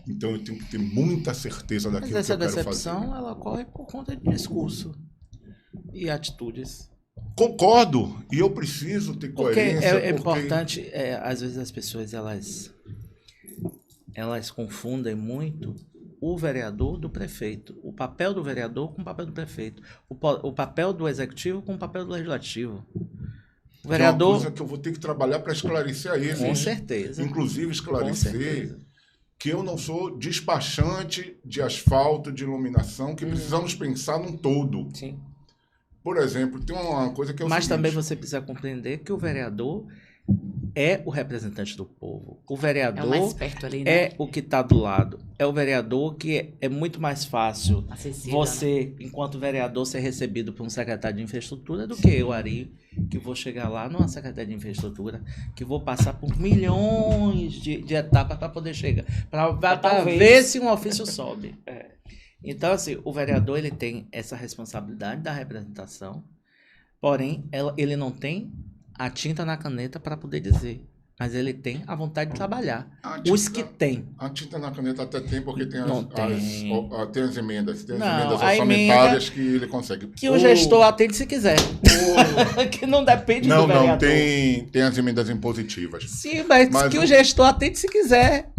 então eu tenho que ter muita certeza daquilo que eu quero fazer. Essa decepção, ela ocorre por conta de discurso e atitudes. Concordo. E eu preciso ter coerência. É importante, às vezes as pessoas, elas confundem muito o vereador do prefeito, o papel do vereador com o papel do prefeito, o papel do executivo com o papel do legislativo. O vereador... É uma coisa que eu vou ter que trabalhar para esclarecer a eles. Com certeza. Inclusive esclarecer que eu não sou despachante de asfalto, de iluminação, que precisamos pensar num todo. Sim. Por exemplo, tem uma coisa que é o Mas seguinte, também você precisa compreender que o vereador é o representante do povo. O vereador É o mais perto ali, né? é o que está do lado. É o vereador que é muito mais fácil Acessível, você, enquanto vereador, ser recebido por um secretário de infraestrutura do que eu, Ari, que vou chegar lá numa secretaria de infraestrutura, que vou passar por milhões de etapas para poder chegar, para ver se um ofício sobe. Então, assim, o vereador ele tem essa responsabilidade da representação, porém, ele não tem a tinta na caneta para poder dizer, mas ele tem a vontade de trabalhar. Os que tem. A tinta na caneta até tem, porque tem Não tem as emendas. Tem as Não, emendas a orçamentárias que ele consegue. Que o gestor atende se quiser. Que não depende do vereador. Não, tem as emendas impositivas. Sim, mas que o gestor atende se quiser.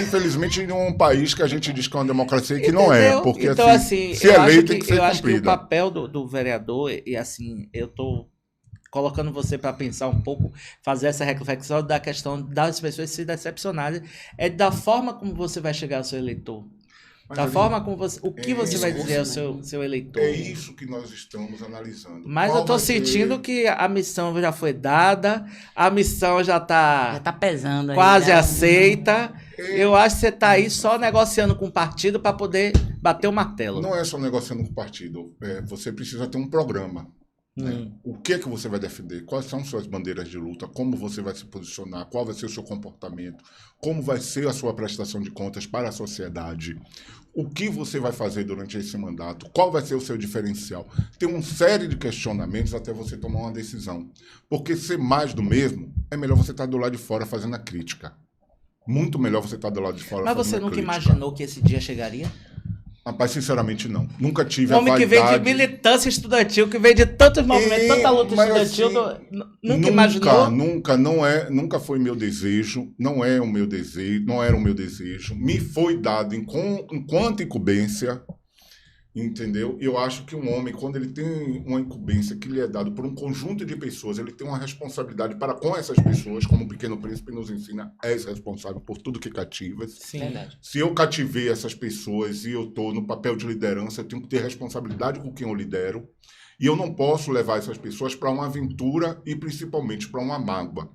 Infelizmente, em um país que a gente diz que é uma democracia e que Entendeu? não é. Porque, então, assim, se é lei, tem que ser eu acho que o cumprida. papel do vereador, e assim, eu tô colocando você para pensar um pouco, fazer essa reflexão da questão das pessoas se decepcionarem, é da forma como você vai chegar ao seu eleitor. Da forma como você... O que você vai dizer ao seu eleitor. É isso que nós estamos analisando. Mas eu tô sentindo que a missão já foi dada, a missão já tá pesando aí, quase né? aceita. Eu acho que você tá aí só negociando com o partido para poder bater o martelo. Não é só negociando com o partido. Você precisa ter um programa. Né? O que você vai defender? Quais são suas bandeiras de luta? Como você vai se posicionar? Qual vai ser o seu comportamento? Como vai ser a sua prestação de contas para a sociedade? O que você vai fazer durante esse mandato? Qual vai ser o seu diferencial? Tem uma série de questionamentos até você tomar uma decisão. Porque ser mais do mesmo, é melhor você estar do lado de fora fazendo a crítica. Muito melhor você estar do lado de fora fazendo a crítica. Mas você nunca imaginou que esse dia chegaria? Rapaz, sinceramente, não. Nunca tive a vaidade... homem que vem de militância estudantil, que vem de tantos movimentos, tanta luta estudantil, assim, nunca imaginou? Nunca foi meu desejo, não era o meu desejo. Me foi dado enquanto incumbência, entendeu? Eu acho que um homem, quando ele tem uma incumbência que lhe é dado por um conjunto de pessoas, ele tem uma responsabilidade para com essas pessoas, como o Pequeno Príncipe nos ensina, és responsável por tudo que cativas. Sim. Verdade. Se eu cativei essas pessoas e eu estou no papel de liderança, eu tenho que ter responsabilidade com quem eu lidero, e eu não posso levar essas pessoas para uma aventura e principalmente para uma mágoa.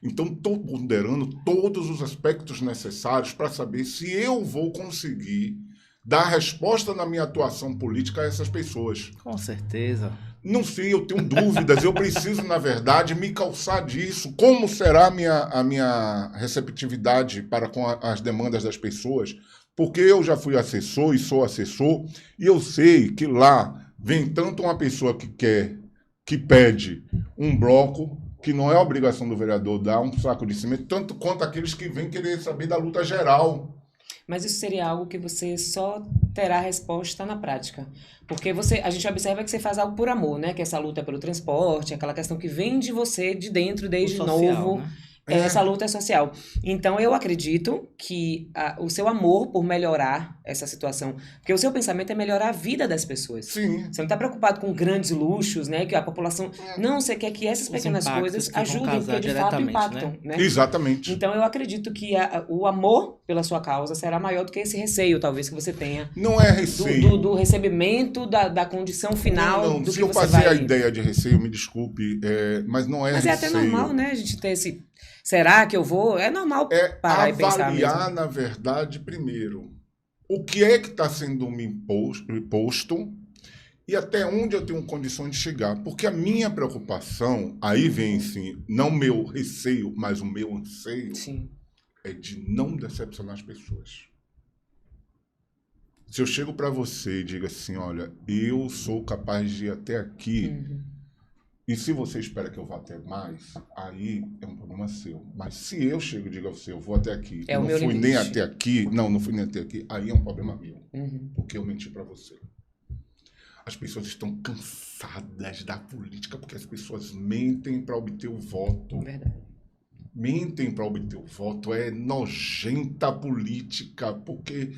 Então, estou ponderando todos os aspectos necessários para saber se eu vou conseguir dar resposta na minha atuação política a essas pessoas. Com certeza. Não sei, eu tenho dúvidas. Eu preciso, na verdade, me calçar disso. Como será a minha receptividade para com as demandas das pessoas? Porque eu já fui assessor e sou assessor, e eu sei que lá vem tanto uma pessoa que pede um bloco, que não é obrigação do vereador dar um saco de cimento, tanto quanto aqueles que vêm querer saber da luta geral. Mas isso seria algo que você só terá resposta na prática. Porque a gente observa que você faz algo por amor, né? Que essa luta pelo transporte, aquela questão que vem de você, de dentro, desde novo. Né? Essa luta é social. Então, eu acredito que o seu amor por melhorar essa situação... Porque o seu pensamento é melhorar a vida das pessoas. Sim. Você não está preocupado com grandes luxos, né? Que a população... Não, você quer que essas pequenas coisas ajudem, porque de fato impactam. Né? Exatamente. Então, eu acredito que o amor pela sua causa será maior do que esse receio, talvez, que você tenha. Não é receio. Do recebimento da condição final. Não. Do Se que eu você fazer a ideia de receio, me desculpe, mas não é receio. Mas é até normal, né? A gente ter esse... Será que eu vou? É normal parar e pensar mesmo. Avaliar, na verdade, primeiro, o que é que está sendo me imposto e até onde eu tenho condições de chegar. Porque a minha preocupação, aí vem, sim, não meu receio, mas o meu anseio, sim, é de não decepcionar as pessoas. Se eu chego para você e digo assim, olha, eu sou capaz de ir até aqui, e se você espera que eu vá até mais, aí é um problema seu. Mas se eu chego e digo a você, eu vou até aqui, É o não meu fui limite. nem até aqui, não fui nem até aqui, aí é um problema meu. Porque eu menti para você. As pessoas estão cansadas da política porque as pessoas mentem para obter o voto. Verdade. Mentem para obter o voto, é nojenta a política, porque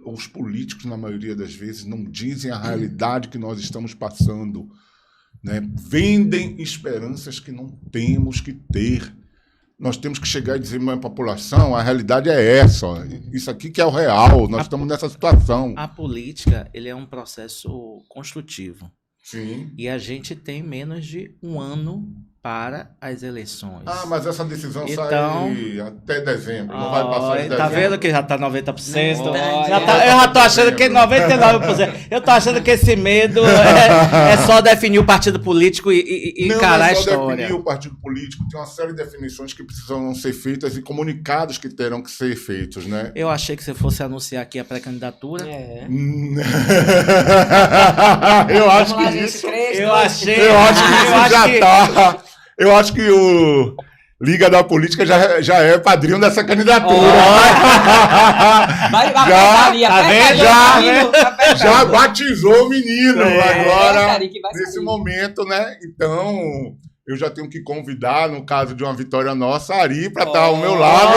os políticos, na maioria das vezes, não dizem a realidade que nós estamos passando, né? Vendem esperanças que não temos que ter. Nós temos que chegar e dizer para a população, a realidade é essa, ó, isso aqui que é o real, nós estamos nessa situação. A política, ele é um processo construtivo. Sim. E a gente tem menos de um ano para as eleições. Ah, mas essa decisão Então- sai até dezembro, não vai passar de Tá dezembro. vendo que já tá 90%? Não, Eu já já tô achando que 99%. Eu tô achando que esse medo é só definir o partido político e Não encarar é a só história. definir o partido político, tem uma série de definições que precisam ser feitas e comunicados que terão que ser feitos, né? Eu achei que você fosse anunciar aqui a pré-candidatura. É. Eu acho Vamos lá, que gente, isso... 3, Eu 2, achei- Eu acho que isso Eu acho já que- tá... Eu acho que o Liga da Política já é padrinho dessa candidatura. Vai, Já, ali, tá aperta vendo? ali, Já, menino, aperta. Já batizou o menino agora, aperta ali que vai nesse sair. momento, né? Então, eu já tenho que convidar, no caso de uma vitória nossa, a Ari para estar ao meu lado,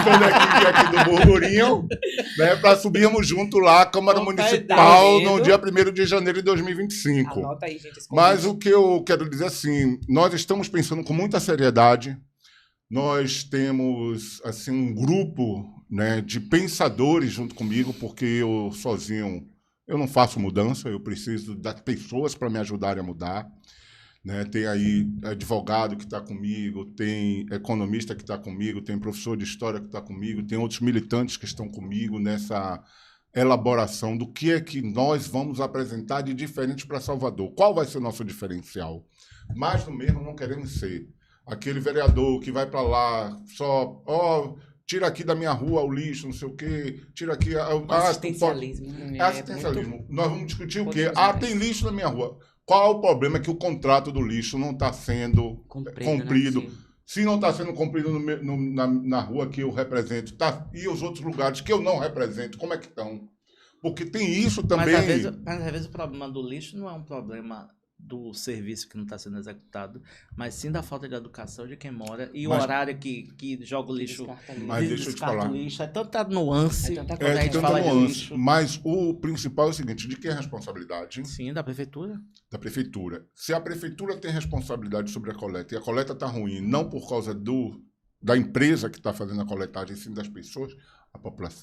toda a equipe aqui do Burburinho, né? Para subirmos junto lá à Câmara Opa, Municipal tá no vendo? dia 1º de janeiro de 2025. Anota aí, gente. esse Mas convite. o que eu quero dizer assim, nós estamos pensando com muita seriedade, nós temos assim um grupo, né, de pensadores junto comigo, porque eu sozinho eu não faço mudança, eu preciso das pessoas para me ajudarem a mudar. Né? Tem aí advogado que está comigo, tem economista que está comigo, tem professor de história que está comigo, tem outros militantes que estão comigo nessa elaboração do que é que nós vamos apresentar de diferente para Salvador. Qual vai ser o nosso diferencial? Mais do mesmo não queremos ser. Aquele vereador que vai para lá só, tira aqui da minha rua o lixo, não sei o quê, tira aqui... Assistencialismo. Assistencialismo. Nós vamos discutir o quê? Muito Tem lixo na minha rua. Qual é o problema? É que o contrato do lixo não está sendo cumprido. Né? Sim. Se não está sendo cumprido na rua que eu represento, e os outros lugares que eu não represento, como é que estão? Porque tem isso também. Mas às vezes o problema do lixo não é um problema do serviço que não está sendo executado, mas sim da falta de educação de quem mora e o horário que joga o lixo. Descarta ali. Mas deixa eu te descarta falar. o lixo. É tanta nuance É tanta quando a gente tanta fala de nuance. lixo. Mas o principal é o seguinte, de quem é a responsabilidade? Sim, da prefeitura. Da prefeitura. Se a prefeitura tem responsabilidade sobre a coleta e a coleta está ruim, não por causa da empresa que está fazendo a coletagem, sim das pessoas,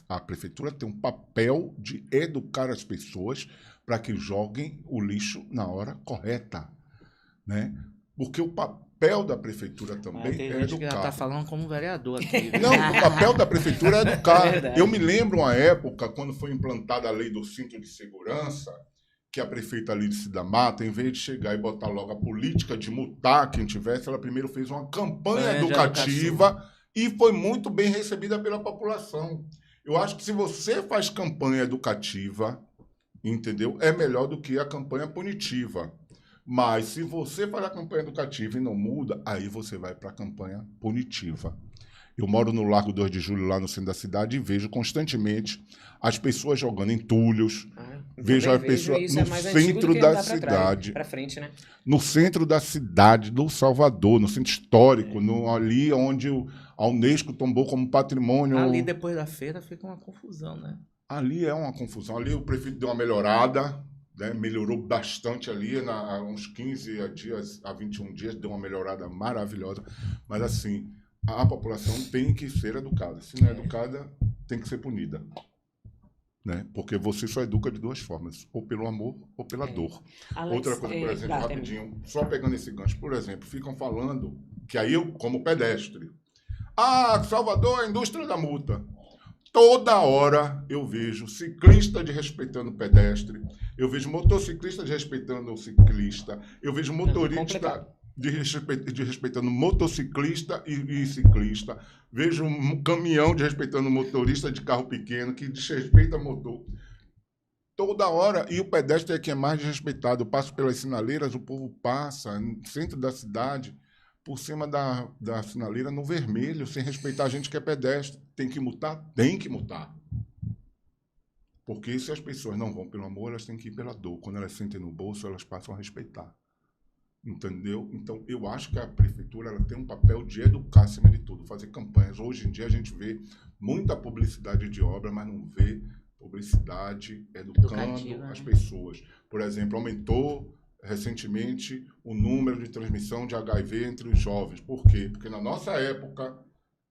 a prefeitura tem um papel de educar as pessoas para que joguem o lixo na hora correta. Né? Porque o papel da prefeitura também Tem é gente que já educar. está falando como vereador aqui. Não, o papel da prefeitura é educar. É verdade. Eu me lembro uma época, quando foi implantada a lei do cinto de segurança, que a prefeita Lídice da Mata, em vez de chegar e botar logo a política de multar quem tivesse, ela primeiro fez uma campanha De educativa e foi muito bem recebida pela população. Eu acho que se você faz campanha educativa, entendeu? É melhor do que a campanha punitiva. Mas se você faz a campanha educativa e não muda, aí você vai para a campanha punitiva. Eu moro no Largo 2 de Julho, lá no centro da cidade, e vejo constantemente as pessoas jogando entulhos. Vejo as pessoas isso, no mais antigo centro do que da andar pra trás, cidade. pra frente, né? No centro da cidade do Salvador, no centro histórico, ali onde a Unesco tombou como patrimônio. Ali depois da feira fica uma confusão, né? Ali é uma confusão. Ali o prefeito deu uma melhorada, né? Melhorou bastante ali, há uns 15 dias, há 21 dias, deu uma melhorada maravilhosa. Mas, assim, a população tem que ser educada. Se não é educada, tem que ser punida. Né? Porque você só educa de duas formas, ou pelo amor ou pela dor. Alex, Outra coisa, por exemplo, tá, rapidinho, só pegando esse gancho, por exemplo, ficam falando que aí eu, como pedestre, Salvador é a indústria da multa. Toda hora eu vejo ciclista desrespeitando pestre, eu vejo motociclista desrespeitando o ciclista, eu vejo motorista desrespeitando motociclista e ciclista. Vejo um caminhão desrespeitando motorista de carro pequeno, que desrespeita motor. Toda hora. E o pedestre é quem é mais desrespeitado. Eu passo pelas sinaleiras, o povo passa no centro da cidade, por cima da sinaleira, no vermelho, sem respeitar a gente que é pedestre. Tem que multar? Tem que multar. Porque se as pessoas não vão pelo amor, elas têm que ir pela dor. Quando elas sentem no bolso, elas passam a respeitar. Entendeu? Então, eu acho que a prefeitura ela tem um papel de educar acima de tudo, fazer campanhas. Hoje em dia, a gente vê muita publicidade de obra, mas não vê publicidade educando as pessoas. Por exemplo, aumentou recentemente o número de transmissão de HIV entre os jovens. Por quê? Porque na nossa época,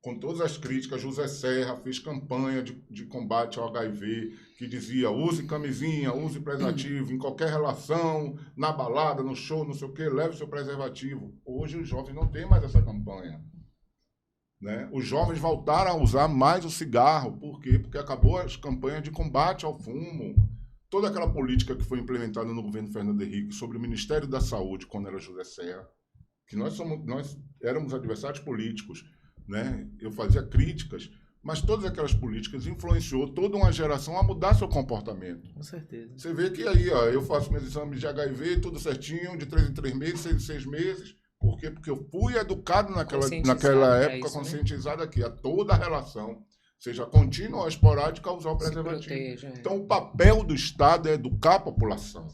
com todas as críticas, José Serra fez campanha de combate ao HIV, que dizia, use camisinha, use preservativo, em qualquer relação, na balada, no show, não sei o quê, leve seu preservativo. Hoje os jovens não têm mais essa campanha. Né? Os jovens voltaram a usar mais o cigarro. Por quê? Porque acabou as campanhas de combate ao fumo. Toda aquela política que foi implementada no governo Fernando Henrique sobre o Ministério da Saúde, quando era José Serra, que nós éramos adversários políticos, né? Eu fazia críticas, mas todas aquelas políticas influenciou toda uma geração a mudar seu comportamento. Com certeza. Você vê que aí, ó, eu faço meus exames de HIV, tudo certinho, de 3 em 3 meses, 6 em 6 meses. Por quê? Porque eu fui educado naquela época, isso, conscientizado aqui, a toda a relação, seja contínua ou esporádica, usar o preservativo. Proteja, Então, o papel do Estado é educar a população.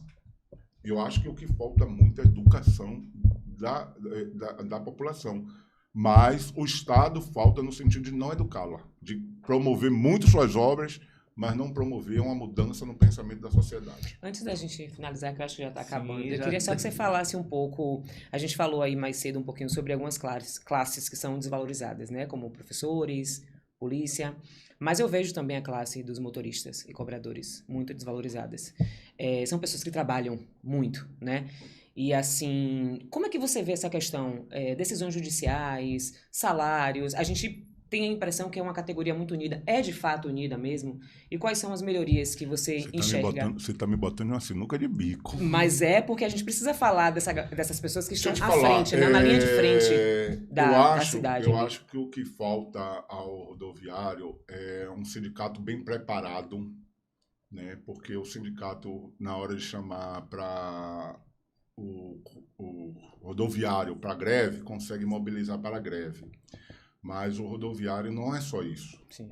E eu acho que o que falta muito é a educação da população. Mas o Estado falta no sentido de não educá-la, de promover muito suas obras, mas não promover uma mudança no pensamento da sociedade. Antes da gente finalizar, que eu acho que já está acabando, eu queria só que você falasse um pouco, a gente falou aí mais cedo um pouquinho sobre algumas classes que são desvalorizadas, né? Como professores, polícia, mas eu vejo também a classe dos motoristas e cobradores muito desvalorizadas. São pessoas que trabalham muito, né? E assim, como é que você vê essa questão? Decisões judiciais, salários, a gente tem a impressão que é uma categoria muito unida. É de fato unida mesmo? E quais são as melhorias que você enxerga? Você está me botando em uma sinuca de bico. Mas é porque a gente precisa falar dessas pessoas que estão à frente, na linha de frente da cidade. Eu acho que o que falta ao rodoviário é um sindicato bem preparado, né? Porque o sindicato, na hora de chamar para o rodoviário para greve, consegue mobilizar para a greve. Mas o rodoviário não é só isso. Sim.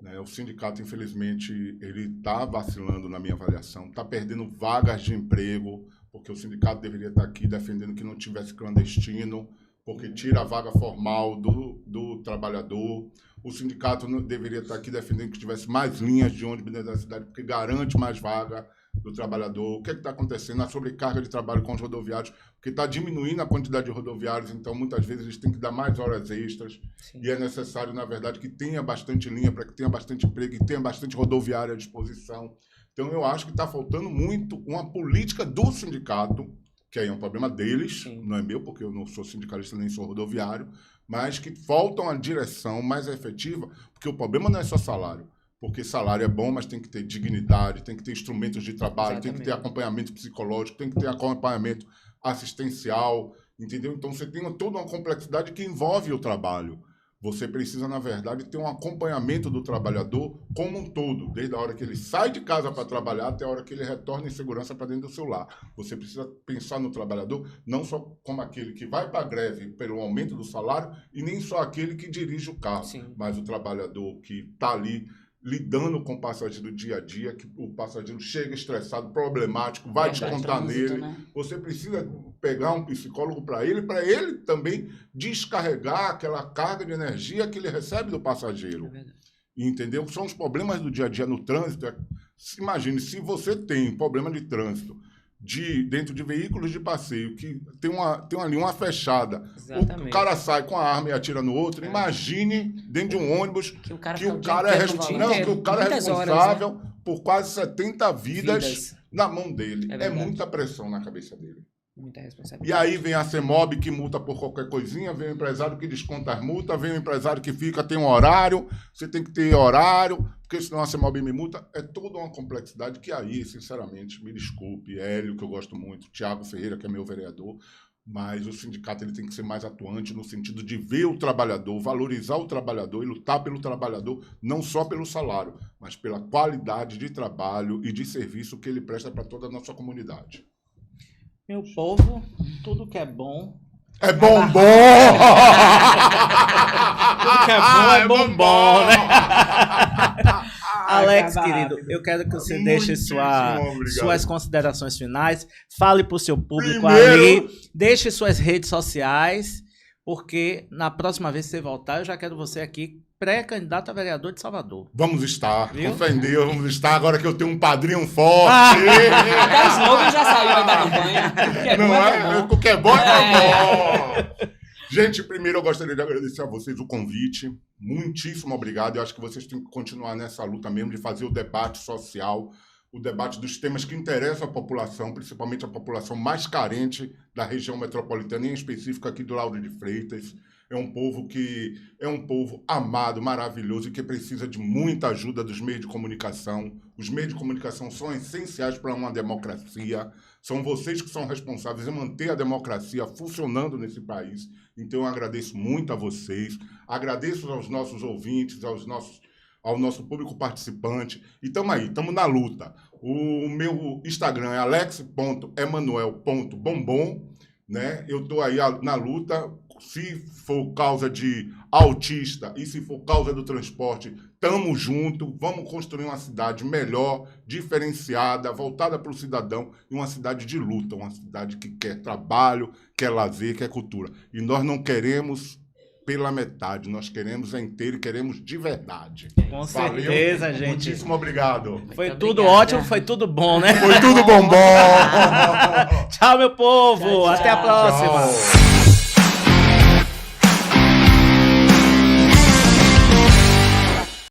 Né? O sindicato, infelizmente, ele está vacilando na minha avaliação, está perdendo vagas de emprego, porque o sindicato deveria estar aqui defendendo que não tivesse clandestino, porque tira a vaga formal do trabalhador. O sindicato deveria estar aqui defendendo que tivesse mais linhas de ônibus dentro da cidade, porque garante mais vaga do trabalhador. O que está acontecendo? A sobrecarga de trabalho com os rodoviários, porque está diminuindo a quantidade de rodoviários, então muitas vezes eles têm que dar mais horas extras. Sim. E é necessário, na verdade, que tenha bastante linha para que tenha bastante emprego e tenha bastante rodoviária à disposição. Então eu acho que está faltando muito uma política do sindicato, que aí é um problema deles, sim, não é meu, porque eu não sou sindicalista nem sou rodoviário, mas que falta uma direção mais efetiva, porque o problema não é só salário. Porque salário é bom, mas tem que ter dignidade, tem que ter instrumentos de trabalho, exatamente, tem que ter acompanhamento psicológico, tem que ter acompanhamento assistencial, entendeu? Então, você tem toda uma complexidade que envolve o trabalho. Você precisa, na verdade, ter um acompanhamento do trabalhador como um todo, desde a hora que ele sai de casa para trabalhar até a hora que ele retorna em segurança para dentro do seu lar. Você precisa pensar no trabalhador não só como aquele que vai para a greve pelo aumento do salário e nem só aquele que dirige o carro, sim, mas o trabalhador que está ali lidando com o passageiro do dia a dia, que o passageiro chega estressado, problemático, vai descontar nele. Né? Você precisa pegar um psicólogo para ele também descarregar aquela carga de energia que ele recebe do passageiro. Entendeu? São os problemas do dia a dia no trânsito. Imagine, se você tem problema de trânsito dentro de veículos de passeio, que tem ali uma fechada, o cara sai com a arma e atira no outro, imagine dentro de um ônibus que o cara é responsável, né, por quase 70 vidas na mão dele. É muita pressão na cabeça dele. Muita responsabilidade. E aí vem a CEMOB que multa por qualquer coisinha, vem o empresário que desconta as multas, vem o empresário que tem um horário, você tem que ter horário, porque senão a CEMOB me multa. É toda uma complexidade que aí, sinceramente, me desculpe, Hélio, que eu gosto muito, Thiago Ferreira, que é meu vereador, mas o sindicato ele tem que ser mais atuante no sentido de ver o trabalhador, valorizar o trabalhador e lutar pelo trabalhador, não só pelo salário, mas pela qualidade de trabalho e de serviço que ele presta para toda a nossa comunidade. Meu povo, tudo que é bom... É bombom! Tudo que é bom é bombom, né? Alex, Ai, querido, eu quero que você deixe suas considerações finais, fale para o seu público ali, deixe suas redes sociais, porque na próxima vez que você voltar, eu já quero você aqui, pré-candidato a vereador de Salvador. Vamos estar, viu? Com fé em Deus, vamos estar, agora que eu tenho um padrinho forte. Até o slogan já saiu aí da campanha. O que é bom é bom. Gente, primeiro eu gostaria de agradecer a vocês o convite. Muitíssimo obrigado. Eu acho que vocês têm que continuar nessa luta mesmo de fazer o debate social, o debate dos temas que interessam a população, principalmente a população mais carente da região metropolitana, em específico aqui do Lauro de Freitas. É um povo amado, maravilhoso e que precisa de muita ajuda dos meios de comunicação. Os meios de comunicação são essenciais para uma democracia. São vocês que são responsáveis em manter a democracia funcionando nesse país. Então, eu agradeço muito a vocês. Agradeço aos nossos ouvintes, ao nosso público participante. E estamos aí, estamos na luta. O meu Instagram é alex.emanuel.bombom, né? Eu estou aí na luta. Se for causa de autista e se for causa do transporte, tamo junto, vamos construir uma cidade melhor, diferenciada, voltada para o cidadão e uma cidade de luta, uma cidade que quer trabalho, quer lazer, quer cultura. E nós não queremos pela metade, nós queremos a inteira e queremos de verdade. Com certeza, Valeu. gente. Muitíssimo obrigado. Foi tudo ótimo, foi tudo bom, né? Foi tudo bombom. Tchau, meu povo. Tchau, Até a tchau. próxima. Tchau.